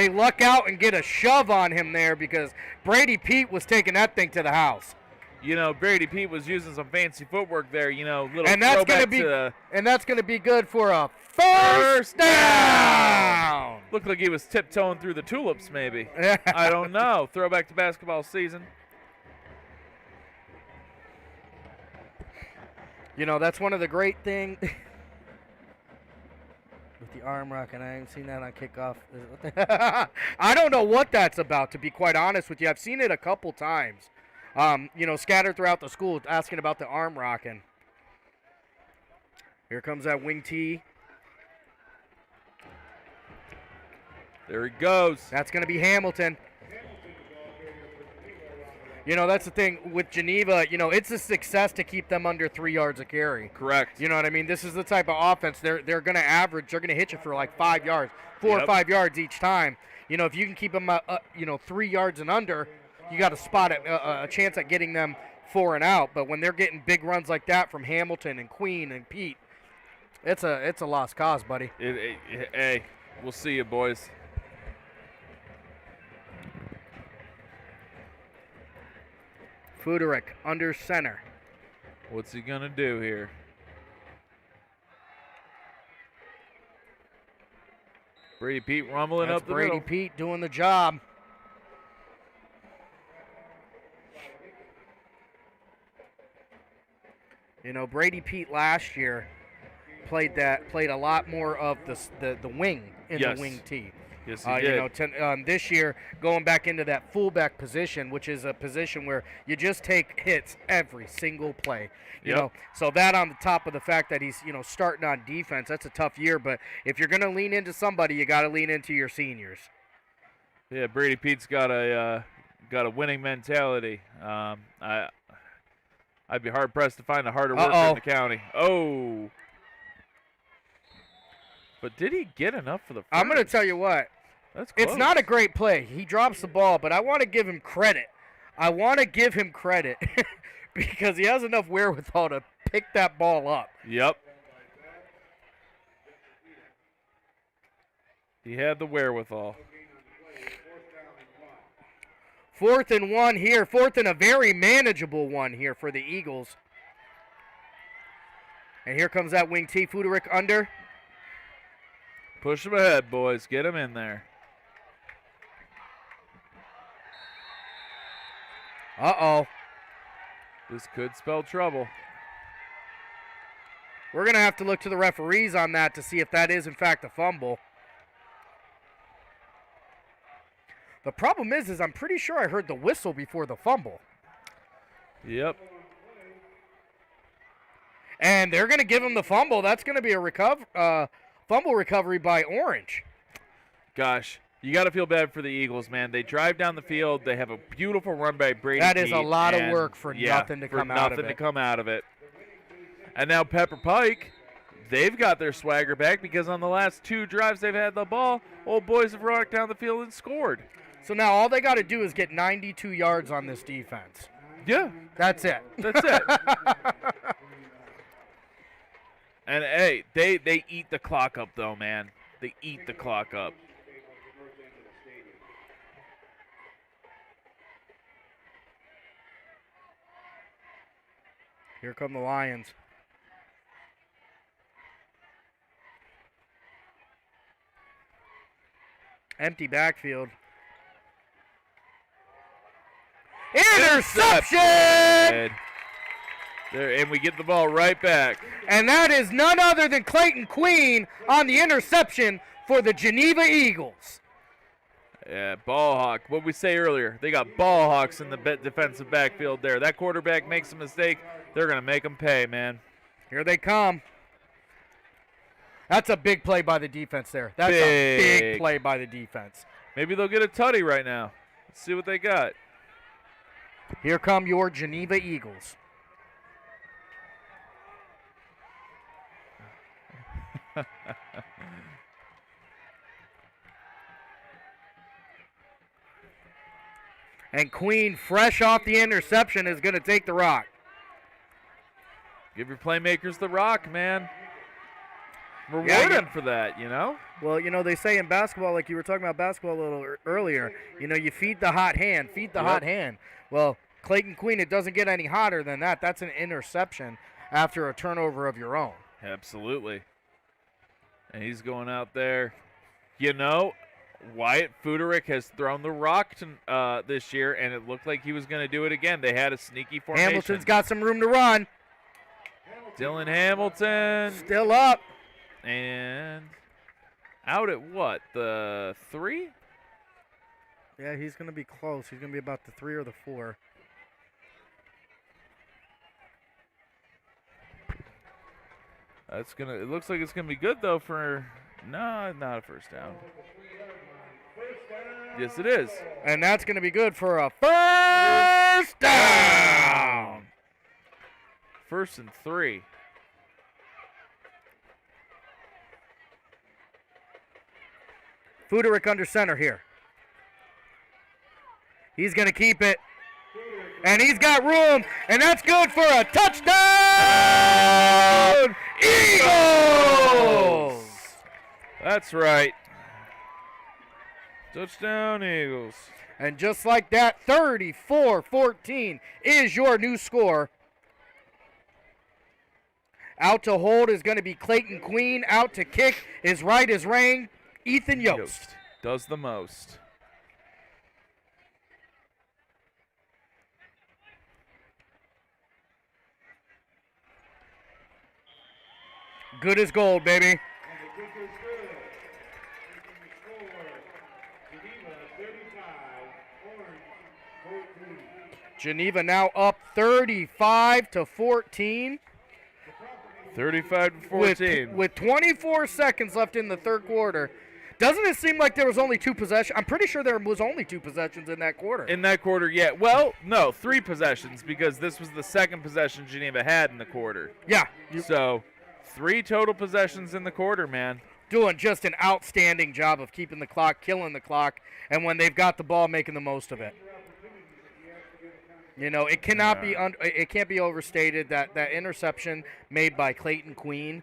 luck out and get a shove on him there because Brady Pete was taking that thing to the house. You know, Brady Pete was using some fancy footwork there. You know, little And that's throwback gonna be good for a first down. Looked like he was tiptoeing through the tulips, maybe. I don't know. Throwback to basketball season. You know, that's one of the great things. With the arm rock, and I haven't seen that on kickoff. I don't know what that's about, to be quite honest with you. I've seen it a couple times, scattered throughout the school, asking about the arm rocking. Here comes that wing tee. There he goes. That's going to be Hamilton. That's the thing with Geneva. It's a success to keep them under 3 yards a carry. Correct. You know what I mean? This is the type of offense they're going to average. They're going to hit you for like 5 yards, 4 or 5 yards each time. If you can keep them, 3 yards and under, you got a spot at a chance at getting them 4 and out. But when they're getting big runs like that from Hamilton and Queen and Pete, it's a lost cause, buddy. Hey, we'll see you, boys. Fuderick under center. What's he going to do here? Brady Pete rumbling That's up the Brady middle. Pete doing the job. Brady Pete last year played a lot more of the wing in the wing tee. Yes, he did. This year, going back into that fullback position, which is a position where you just take hits every single play. You know, so that on the top of the fact that he's starting on defense, that's a tough year. But if you're going to lean into somebody, you got to lean into your seniors. Yeah, Brady Pete's got a winning mentality. I'd be hard pressed to find a harder worker in the county. Oh. But did he get enough for the first? I'm going to tell you what. That's close. It's not a great play. He drops the ball, but I want to give him credit. Because he has enough wherewithal to pick that ball up. Yep. He had the wherewithal. 4th and 1 here. 4th and a very manageable one here for the Eagles. And here comes that wing T. Fuderick under. Push him ahead, boys. Get him in there. Uh-oh. This could spell trouble. We're going to have to look to the referees on that to see if that is, in fact, a fumble. The problem is I'm pretty sure I heard the whistle before the fumble. Yep. And they're going to give him the fumble. That's going to be a fumble recovery by Orange. Gosh, you got to feel bad for the Eagles, man. They drive down the field. They have a beautiful run by Brady That is Pete, a lot of work for nothing to come out of it. Nothing to come out of it. And now Pepper Pike, they've got their swagger back because on the last 2 drives they've had the ball, old boys have rocked down the field and scored. So now all they got to do is get 92 yards on this defense. Yeah. That's it. That's it. And, hey, they eat the clock up, though, man. They eat the clock up. Here come the Lions. Empty backfield. Interception! There, and we get the ball right back. And that is none other than Clayton Queen on the interception for the Geneva Eagles. Yeah, ball hawk. What we say earlier, they got ball hawks in the defensive backfield there. That quarterback makes a mistake, they're going to make them pay, man. Here they come. That's a big play by the defense there. That's a big play by the defense. Maybe they'll get a tutty right now. Let's see what they got. Here come your Geneva Eagles. And Queen, fresh off the interception, is going to take the rock. Give your playmakers the rock, man. Reward them for that, you know? Well, they say in basketball, like you were talking about basketball a little earlier, you feed the hot hand, hot hand. Well, Clayton Queen, it doesn't get any hotter than that. That's an interception after a turnover of your own. Absolutely. And he's going out there. Wyatt Fuderick has thrown the rock this year, and it looked like he was going to do it again. They had a sneaky formation. Hamilton's got some room to run. Dylan Hamilton. Still up. And out at what? The 3? Yeah, he's going to be close. He's going to be about the 3 or the 4. It looks like it's gonna be good though for not a first down. Yes, it is. And that's going to be good for a first down. 1st and 3. Fuderick under center here. He's going to keep it. And he's got room. And that's good for a touchdown. Eagles! That's right. Touchdown, Eagles. And just like that, 34-14 is your new score. Out to hold is going to be Clayton Queen. Out to kick is right as rain, Ethan Yost. Does the most. Good as gold, baby. And the kicker is good. Kicking the score, Geneva 35, Orange 14. Geneva now up 35-14. 35-14. With 24 seconds left in the third quarter. Doesn't it seem like there was only 2 possessions? I'm pretty sure there was only 2 possessions in that quarter. In that quarter, yeah. Well, no, 3 possessions because this was the second possession Geneva had in the quarter. Yeah. So 3 total possessions in the quarter, man. Doing just an outstanding job of keeping the clock, killing the clock, and when they've got the ball, making the most of it. You know, it cannot be it can't be overstated that interception made by Clayton Queen.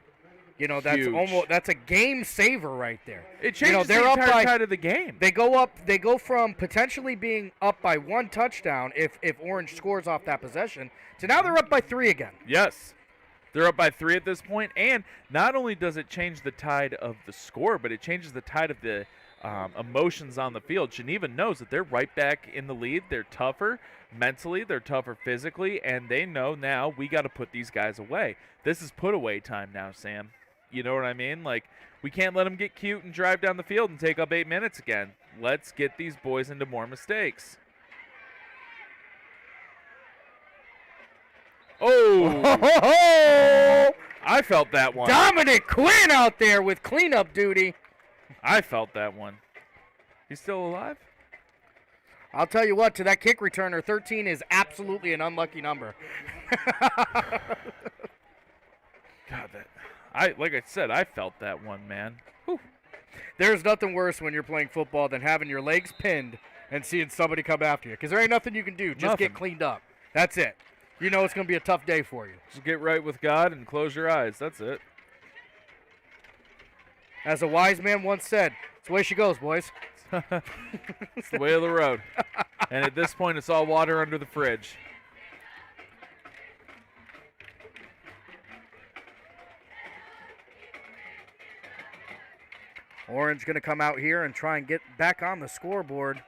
You know, that's Huge. that's a game saver right there. It changes they're the up entire by, tide of the game. They go from potentially being up by 1 touchdown if Orange scores off that possession to now they're up by 3 again. Yes. They're up by 3 at this point, and not only does it change the tide of the score, but it changes the tide of the emotions on the field. Geneva knows that they're right back in the lead. They're tougher mentally, they're tougher physically, and they know now we got to put these guys away. This is put away time now, Sam. You know what I mean? Like, we can't let them get cute and drive down the field and take up 8 minutes again. Let's get these boys into more mistakes. Oh! I felt that one. Dominic Quinn out there with cleanup duty. I felt that one. He's still alive? I'll tell you what, to that kick returner, 13 is absolutely an unlucky number. God, like I said, I felt that one, man. Whew. There's nothing worse when you're playing football than having your legs pinned and seeing somebody come after you, because there ain't nothing you can do. Just get cleaned up. That's it. You know it's going to be a tough day for you. Just get right with God and close your eyes. That's it. As a wise man once said, it's the way she goes, boys. It's the way of the road. And at this point, it's all water under the fridge. Orange going to come out here and try and get back on the scoreboard.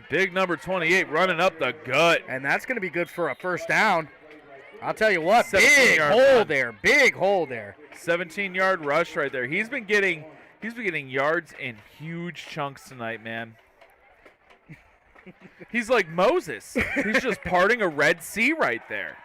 Big number 28 running up the gut. And that's going to be good for a first down. I'll tell you what, big 17-yard hole run. there, big hole there. 17-yard rush right there. He's been getting yards in huge chunks tonight, man. He's like Moses. He's just parting a Red Sea right there.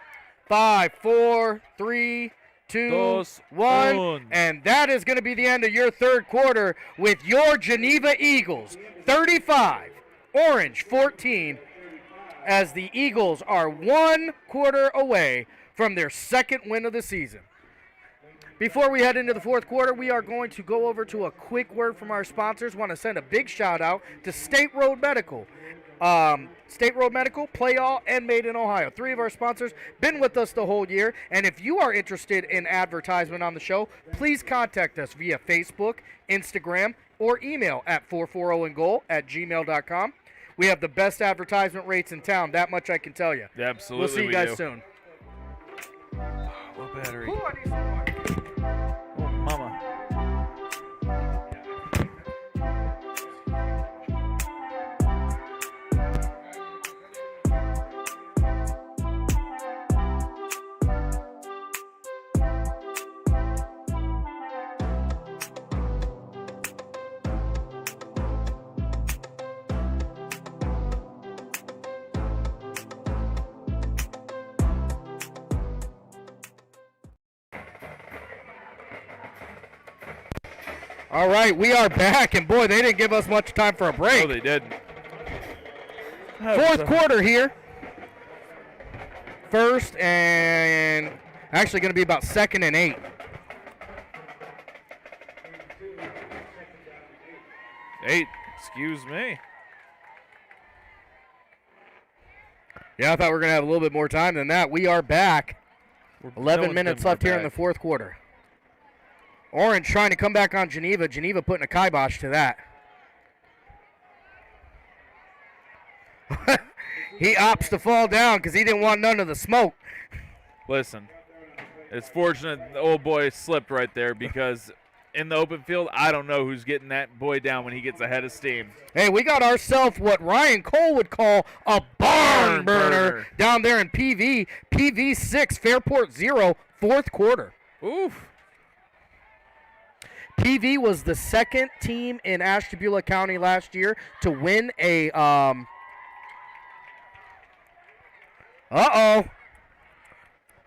5, 4, 3, 2, 1. And that is going to be the end of your third quarter with your Geneva Eagles 35, Orange 14, as the Eagles are 1 quarter away from their second win of the season. Before we head into the fourth quarter, we are going to go over to a quick word from our sponsors. Want to send a big shout out to State Road Medical. State Road Medical, Play All, and Made in Ohio. 3 of our sponsors been with us the whole year. And if you are interested in advertisement on the show, please contact us via Facebook, Instagram, or email at 440andgoal@gmail.com. We have the best advertisement rates in town. That much I can tell you. Yeah, absolutely. We'll see you guys soon. Low battery. Ooh, I need some more. Oh, mama. All right, we are back, and boy, they didn't give us much time for a break. Oh, they didn't. Fourth quarter here. First and actually going to be about 2nd and 8. Excuse me. Yeah, I thought we were going to have a little bit more time than that. We are back. 11 minutes left here in the fourth quarter. Orange trying to come back on Geneva. Geneva putting a kibosh to that. He opts to fall down because he didn't want none of the smoke. Listen, it's fortunate the old boy slipped right there because in the open field, I don't know who's getting that boy down when he gets ahead of steam. Hey, we got ourselves what Ryan Cole would call a barn burner down there in PV. PV 6, Fairport 0, fourth quarter. Oof. PV was the second team in Ashtabula County last year to win a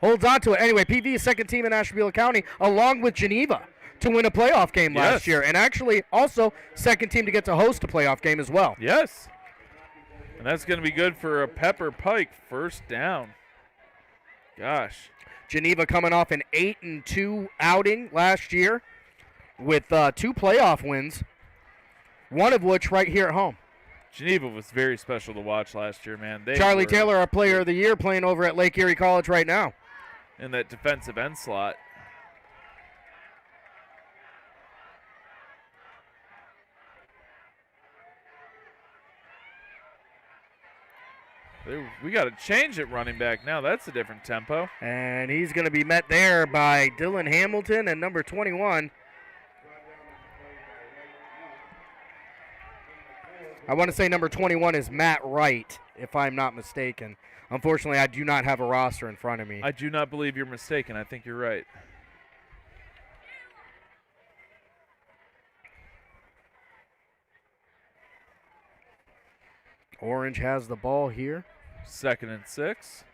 holds on to it. Anyway, PV is second team in Ashtabula County along with Geneva to win a playoff game last year, and actually also second team to get to host a playoff game as well. Yes. And that's going to be good for a Pepper Pike first down. Gosh. Geneva coming off an 8-2 outing last year with 2 playoff wins, one of which right here at home. Geneva was very special to watch last year, man. Charlie Taylor, our player of the year, playing over at Lake Erie College right now. In that defensive end slot. We got to change it running back now. That's a different tempo. And he's going to be met there by Dylan Hamilton and number 21. I want to say number 21 is Matt Wright, if I'm not mistaken. Unfortunately, I do not have a roster in front of me. I do not believe you're mistaken. I think you're right. Orange has the ball here. 2nd and 6.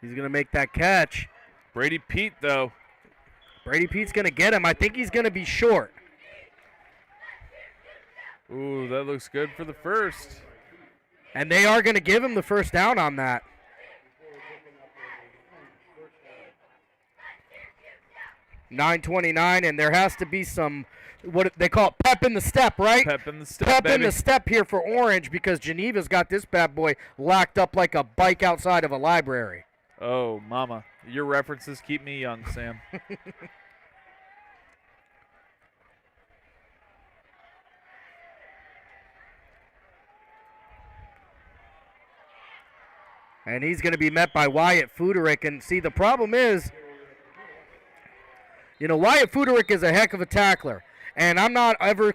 He's going to make that catch. Brady Pete, though. Brady Pete's going to get him. I think he's going to be short. Ooh, that looks good for the first. And they are going to give him the first down on that. .929, and there has to be some, what they call it, pep in the step, right? Pep in the step, Pep baby. in the step here for Orange because Geneva's got this bad boy locked up like a bike outside of a library. Oh, mama. Your references keep me young, Sam. And he's going to be met by Wyatt Fuderick. And see, the problem is, you know, Wyatt Fuderick is a heck of a tackler, and I'm not ever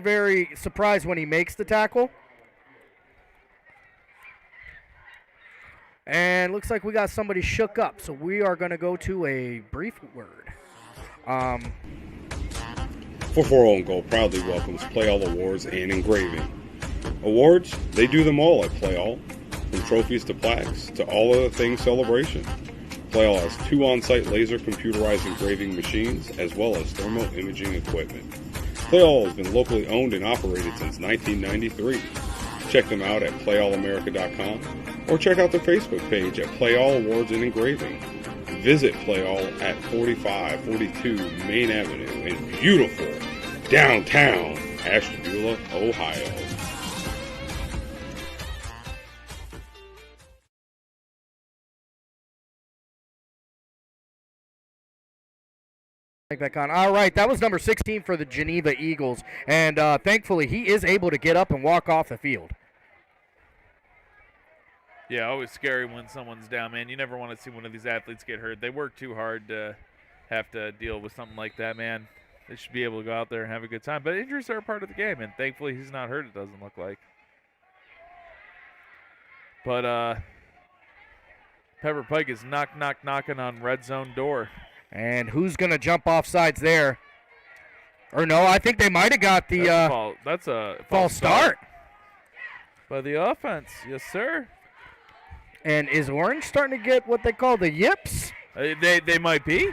very surprised when he makes the tackle. And looks like we got somebody shook up, so we are going to go to a brief word. 44 Own Goal proudly welcomes Play All Awards and Engraving. Awards, they do them all at Play All. From trophies to plaques to all other things celebration. Play All has 2 on-site laser computerized engraving machines as well as thermal imaging equipment. Play All has been locally owned and operated since 1993. Check them out at playallamerica.com or check out their Facebook page at Play All Awards and Engraving. Visit Play All at 4542 Main Avenue in beautiful downtown Ashtabula, Ohio. All right, that was number 16 for the Geneva Eagles, and thankfully he is able to get up and walk off the field. Yeah, always scary when someone's down, man. You never want to see one of these athletes get hurt. They work too hard to have to deal with something like that, man. They should be able to go out there and have a good time. But injuries are a part of the game, and thankfully he's not hurt, it doesn't look like. But Pepper Pike is knocking on red zone door. And who's going to jump off sides there? Or no, I think they might have got the that's a false start by the offense. Yes, sir. And is Orange starting to get what they call the yips? They might be.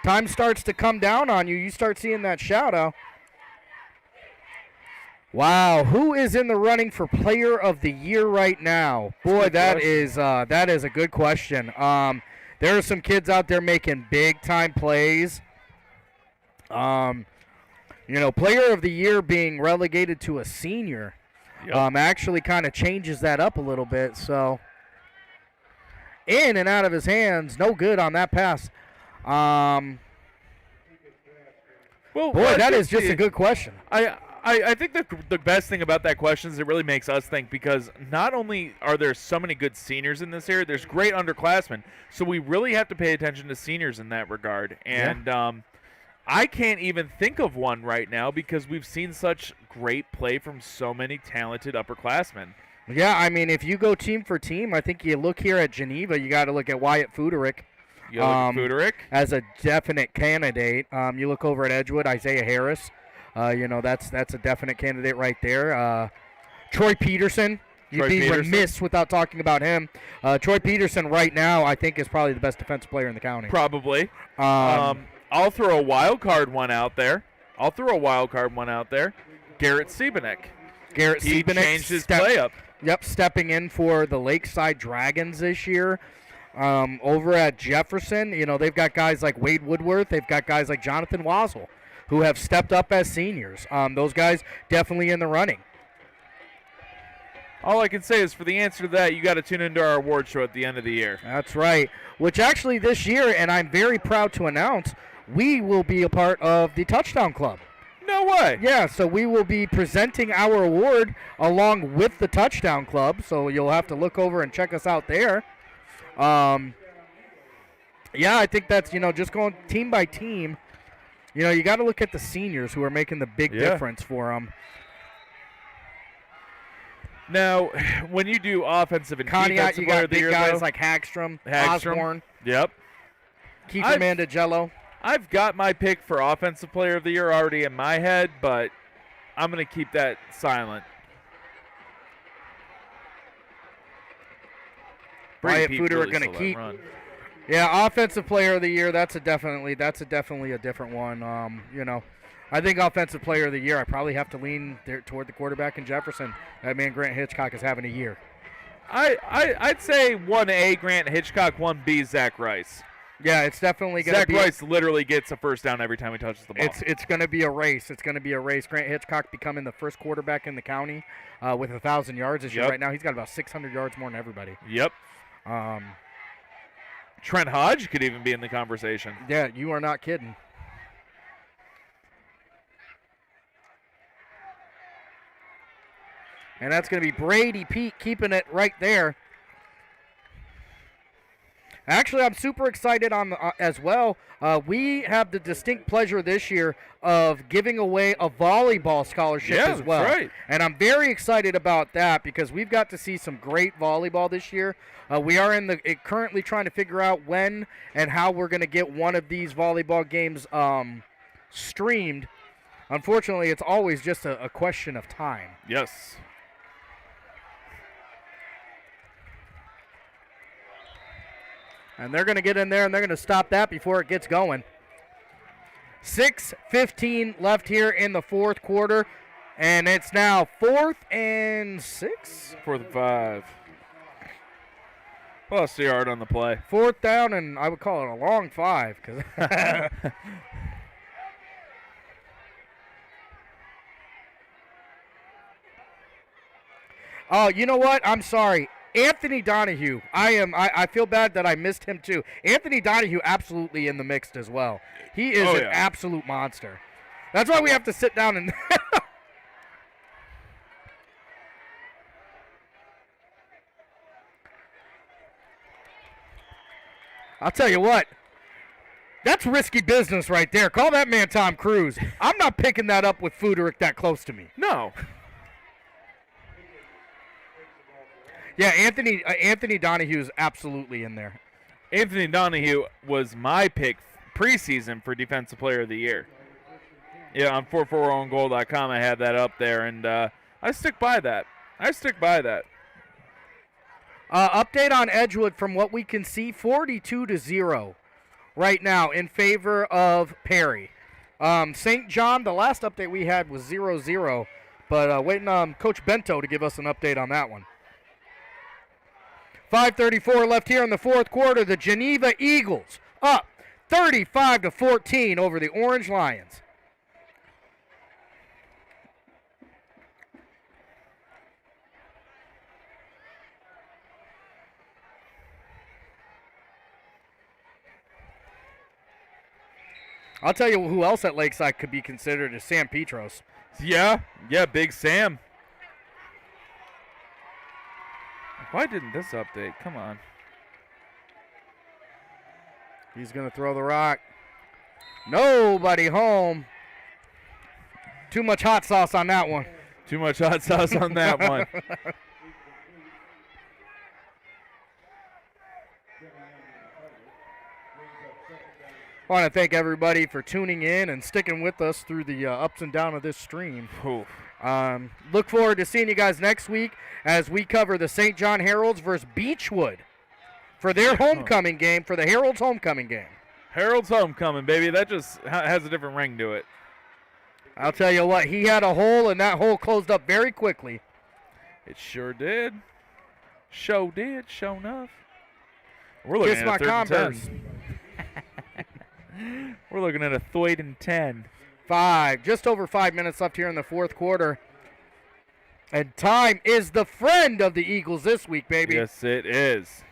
Time starts to come down on you. You start seeing that shadow. Wow, who is in the running for Player of the Year right now? Boy, that is a good question. There are some kids out there making big time plays. Player of the Year being relegated to a senior, actually kind of changes that up a little bit. So, in and out of his hands, no good on that pass. Boy, that is just a good question. I think the best thing about that question is it really makes us think, because not only are there so many good seniors in this area, there's great underclassmen. So we really have to pay attention to seniors in that regard. And I can't even think of one right now because we've seen such great play from so many talented upperclassmen. Yeah, I mean, if you go team for team, I think you look here at Geneva, you got to look at Wyatt Fuderick. As a definite candidate. You look over at Edgewood, Isaiah Harris. That's a definite candidate right there. Troy Peterson. You'd be remiss without talking about him. Troy Peterson right now, I think, is probably the best defensive player in the county. Probably. I'll throw a wild card one out there. Garrett Siebenek. He changed his play up. Yep, stepping in for the Lakeside Dragons this year. Over at Jefferson, they've got guys like Wade Woodworth. They've got guys like Jonathan Wazzle who have stepped up as seniors. Those guys definitely in the running. All I can say is for the answer to that, you got to tune into our award show at the end of the year. That's right, which actually this year, and I'm very proud to announce, we will be a part of the Touchdown Club. No way. Yeah, so we will be presenting our award along with the Touchdown Club, so you'll have to look over and check us out there. I think that's, just going team by team. You got to look at the seniors who are making the big difference for them. Now, when you do offensive and defensive player of the year, you got big guys like Hagstrom, Osborne. Yep. Kiefer Mandagello. I've got my pick for offensive player of the year already in my head, but I'm going to keep that silent. Wyatt Footer are going to keep. Yeah, offensive player of the year. That's definitely a different one. I think offensive player of the year, I probably have to lean toward the quarterback in Jefferson. That man Grant Hitchcock is having a year. I'd say 1A Grant Hitchcock, 1B Zach Rice. Yeah, it's definitely going to be. Zach Rice literally gets a first down every time he touches the ball. It's going to be a race. Grant Hitchcock becoming the first quarterback in the county with 1,000 yards this year. Right now, he's got about 600 yards more than everybody. Yep. Trent Hodge could even be in the conversation. Yeah, you are not kidding. And that's going to be Brady Pete keeping it right there. Actually, I'm super excited as well. We have the distinct pleasure this year of giving away a volleyball scholarship as well. That's right. And I'm very excited about that because we've got to see some great volleyball this year. We are currently trying to figure out when and how we're going to get one of these volleyball games streamed. Unfortunately, it's always just a question of time. Yes. And they're going to get in there, and they're going to stop that before it gets going. 6:15 left here in the fourth quarter, and it's now 4th and 6? 4th and 5. Plus the yard on the play. 4th down, and I would call it a long 5. Oh, you know what? I'm sorry. Anthony Donahue. I feel bad that I missed him too. Anthony Donahue absolutely in the mix as well. He is an absolute monster. That's why we have to sit down and I'll tell you what. That's risky business right there. Call that man Tom Cruise. I'm not picking that up with Fuderick that close to me. No. Yeah, Anthony Donahue is absolutely in there. Anthony Donahue was my pick preseason for Defensive Player of the Year. Yeah, on 440goal.com I had that up there, and I stick by that. Update on Edgewood from what we can see, 42-0 right now in favor of Perry. St. John, the last update we had was 0-0, but waiting on Coach Bento to give us an update on that one. 5:34 left here in the fourth quarter. The Geneva Eagles up 35-14 over the Orange Lions. I'll tell you who else at Lakeside could be considered is Sam Petros. Yeah, Big Sam. Why didn't this update? Come on. He's going to throw the rock. Nobody home. Too much hot sauce on that one. Too much hot sauce on that one. I want to thank everybody for tuning in and sticking with us through the ups and downs of this stream. Look forward to seeing you guys next week as we cover the St. John Heralds versus Beechwood for their homecoming game, for the Heralds homecoming game. Herald's homecoming, baby. That just has a different ring to it. I'll tell you what, he had a hole, and that hole closed up very quickly. It sure did. Sure did, sure enough. We're looking Kiss at my a third and Converse. 10. We're looking at a third and 10. Just over 5 minutes left here in the fourth quarter. And time is the friend of the Eagles this week, baby. Yes, it is.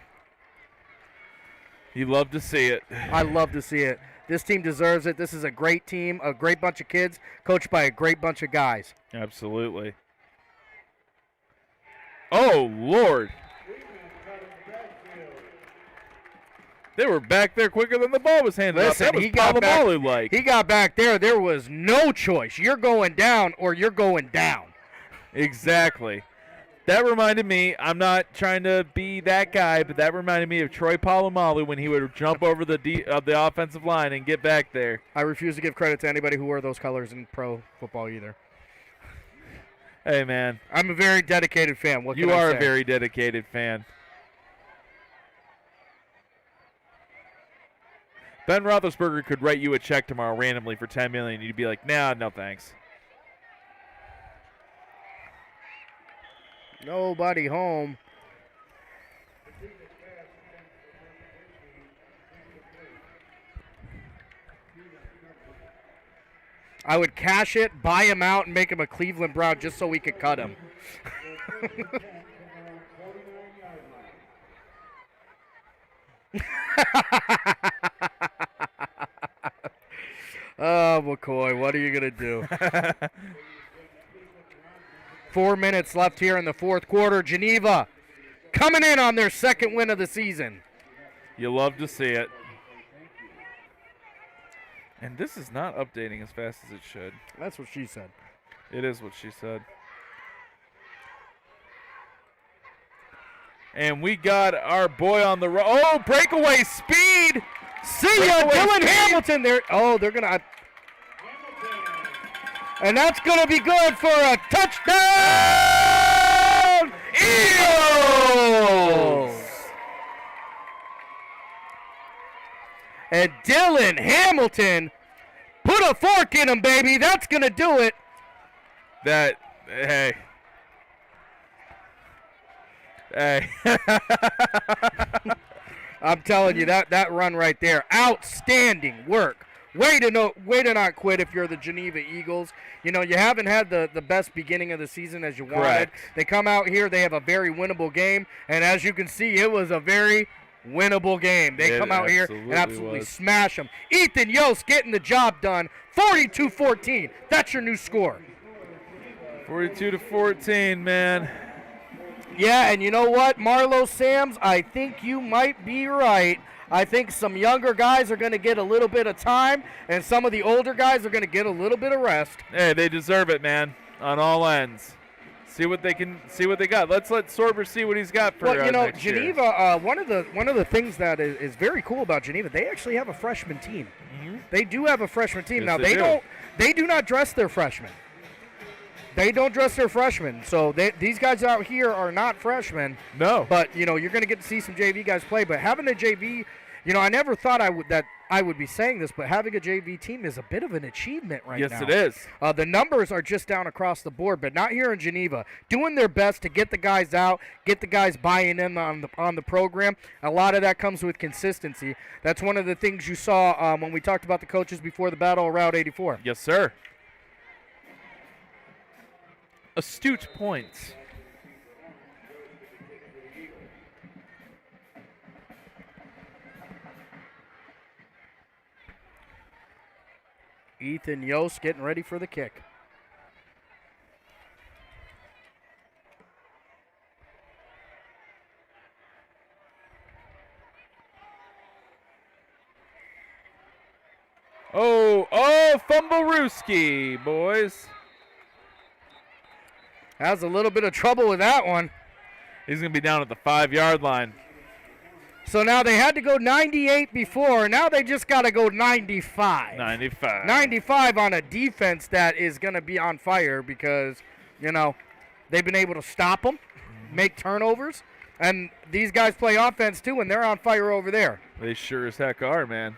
You love to see it. I love to see it. This team deserves it. This is a great team, a great bunch of kids, coached by a great bunch of guys. Absolutely. Oh, Lord. They were back there quicker than the ball was handed Listen, up. That was he got back. like. He got back there. There was no choice. You're going down or you're going down. Exactly. That reminded me, I'm not trying to be that guy, but that reminded me of Troy Polamalu when he would jump over the offensive line and get back there. I refuse to give credit to anybody who wore those colors in pro football either. Hey, man. I'm a very dedicated fan. What can You I are say? a very dedicated fan. Ben Roethlisberger could write you a check tomorrow randomly for $10 million. You'd be like, nah, no thanks. Nobody home. I would cash it, buy him out, and make him a Cleveland Brown just so we could cut him. Oh, McCoy, what are you going to do? 4 minutes left here in the fourth quarter. Geneva coming in on their second win of the season. You love to see it. And this is not updating as fast as it should. That's what she said. It is what she said. And we got our boy on the road. Oh, breakaway speed! See ya, Dylan Hamilton. They're going to. And that's going to be good for a touchdown! Eagles! And Dylan Hamilton put a fork in him, baby. That's going to do it. Hey. I'm telling you, that run right there, outstanding work. Way to not quit if you're the Geneva Eagles. You know, you haven't had the best beginning of the season as you wanted. Correct. They come out here, they have a very winnable game, and as you can see, it was a very winnable game. They come out here and absolutely smash them. Ethan Yost getting the job done, 42-14. That's your new score. 42-14, man. Yeah, and you know what, Marlo Sams, I think you might be right. I think some younger guys are going to get a little bit of time, and some of the older guys are going to get a little bit of rest. Hey, they deserve it, man, on all ends. See what they got. Let's let Sorber see what he's got for well, you know, next year. Geneva. One of the things that is very cool about Geneva, they actually have a freshman team. Mm-hmm. They do have a freshman team. Yes, now they they do not dress their freshmen. they don't dress their freshmen. So these guys out here are not freshmen. No. But, you're going to get to see some JV guys play. But having a JV, I never thought I would be saying this, but having a JV team is a bit of an achievement right now. Yes, it is. The numbers are just down across the board, but not here in Geneva. Doing their best to get the guys out, get the guys buying in on the program. A lot of that comes with consistency. That's one of the things you saw when we talked about the coaches before the battle of Route 84. Yes, sir. Astute points. Ethan Yost getting ready for the kick. Oh, Fumblerooski, boys. Has a little bit of trouble with that one. He's going to be down at the 5-yard line. So now they had to go 98 before. Now they just got to go 95. 95. 95 on a defense that is going to be on fire because, they've been able to stop them, make turnovers, and these guys play offense too, and they're on fire over there. They sure as heck are, man.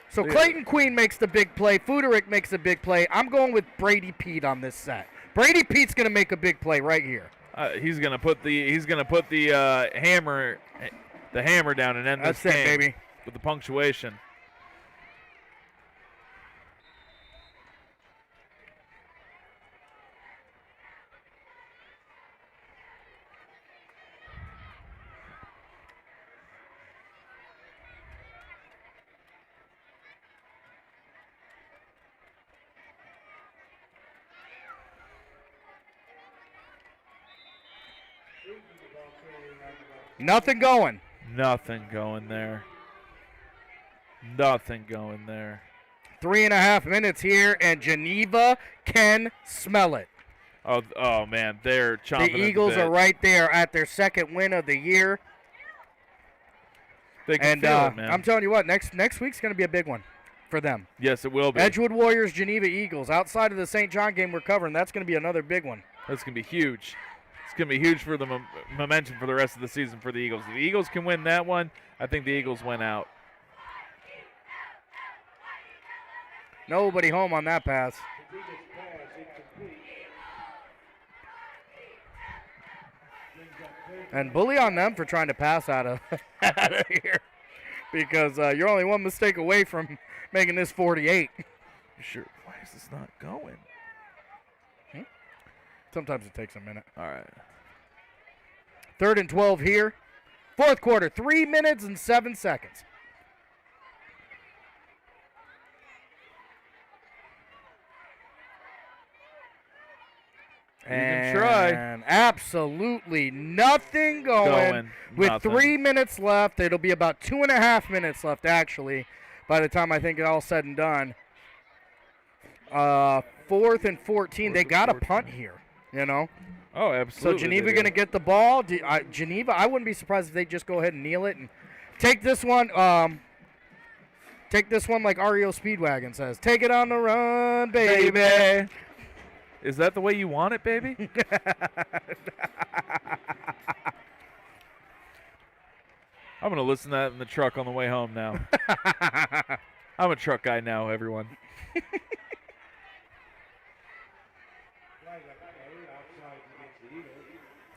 So Clayton Queen makes the big play. Fuderick makes a big play. I'm going with Brady Pete on this set. Brady Pete's going to make a big play right here. He's gonna put the hammer down and end this game. That's it, baby. With the punctuation. Nothing going. Nothing going there. Nothing going there. 3.5 minutes here, and Geneva can smell it. Oh man, they're chomping. The Eagles are right there at their second win of the year. They can feel it, man. I'm telling you what, next week's going to be a big one for them. Yes, it will be. Edgewood Warriors, Geneva Eagles. Outside of the St. John game we're covering, that's going to be another big one. That's going to be huge. It's going to be huge for the momentum for the rest of the season for the Eagles. If the Eagles can win that one, I think the Eagles win out. Nobody home on that pass. And bully on them for trying to pass out of here, because you're only one mistake away from making this 48. Sure. Why is this not going? Sometimes it takes a minute. All right. 3rd and 12 here. Fourth quarter, 3 minutes and 7 seconds. You can try. And absolutely nothing going. With Nothing. 3 minutes left, it'll be about 2.5 minutes left, actually, by the time I think it's all said and done. 4th and 14. They got a punt here, Oh, absolutely. So Geneva going to get the ball. Geneva, I wouldn't be surprised if they just go ahead and kneel it and take this one. Take this one like REO Speedwagon says. Take it on the run, baby. Is that the way you want it, baby? I'm going to listen to that in the truck on the way home now. I'm a truck guy now, everyone.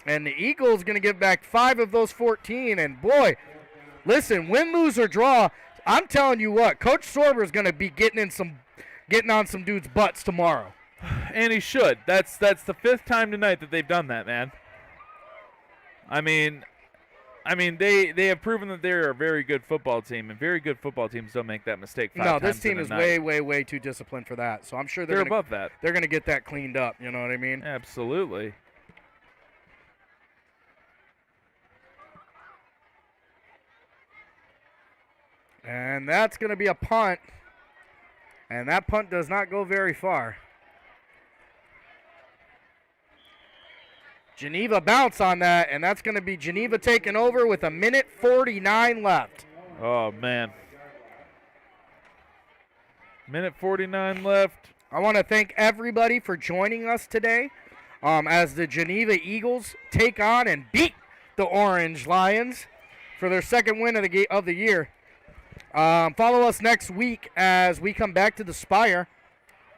And the Eagles going to give back 5 of those 14. And, boy, listen, win, lose, or draw, I'm telling you what, Coach Sorber is going to be getting on some dudes' butts tomorrow. And he should. That's the 5th time tonight that they've done that, man. I mean, they have proven that they're a very good football team, and very good football teams don't make that mistake 5 times No, this team in a is night. way too disciplined for that. So I'm sure They're above that. They're going to get that cleaned up. You know what I mean? Absolutely. And that's going to be a punt. And that punt does not go very far. Geneva bounce on that, and that's going to be Geneva taking over with 1:49 left. Oh, man. 1:49 left. I want to thank everybody for joining us today as the Geneva Eagles take on and beat the Orange Lions for their second win of the year. Follow us next week as we come back to the Spire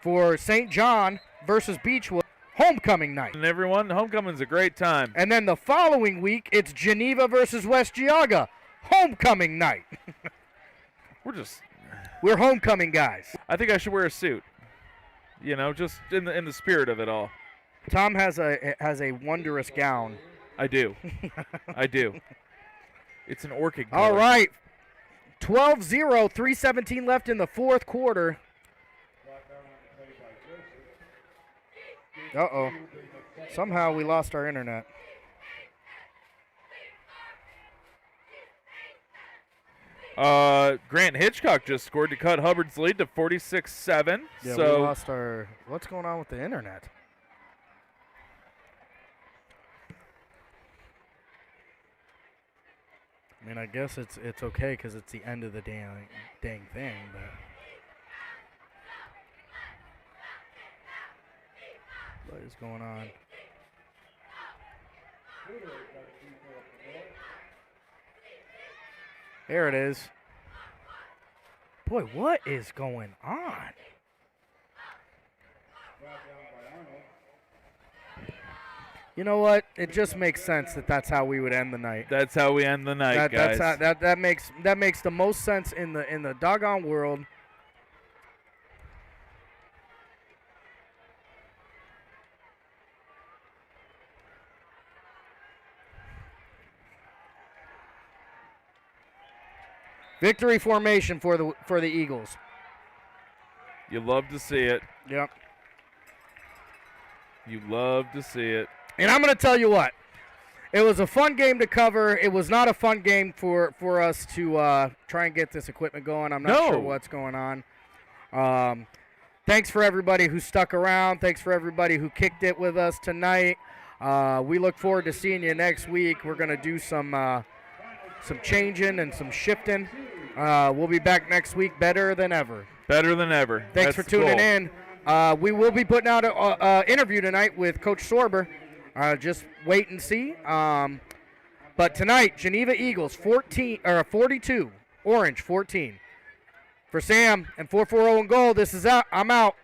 for St. John versus Beechwood homecoming night. And everyone, homecoming's a great time. And then the following week, it's Geneva versus West Geauga homecoming night. We're homecoming guys. I think I should wear a suit. You know, just in the spirit of it all. Tom has a wondrous gown. I do. I do. It's an orchid color. All right. 12-0, 3:17 left in the fourth quarter. Uh-oh. Somehow we lost our internet. Grant Hitchcock just scored to cut Hubbard's lead to 46-7. Yeah, so we lost our... What's going on with the internet? I mean, I guess it's okay because it's the end of the dang thing, but... What is going on? There it is. Boy, what is going on? You know what? It just makes sense that's how we would end the night. That's how we end the night, guys. That makes the most sense in the doggone world. Victory formation for the Eagles. You love to see it. Yep. You love to see it. And I'm going to tell you what. It was a fun game to cover. It was not a fun game for us to try and get this equipment going. I'm not sure what's going on. Thanks for everybody who stuck around. Thanks for everybody who kicked it with us tonight. We look forward to seeing you next week. We're going to do some changing and some shifting. We'll be back next week better than ever. Better than ever. Thanks for tuning in. We will be putting out an interview tonight with Coach Sorber. Just wait and see. But tonight, Geneva Eagles 42, Orange 14. For Sam and 440 and goal, this is out. I'm out.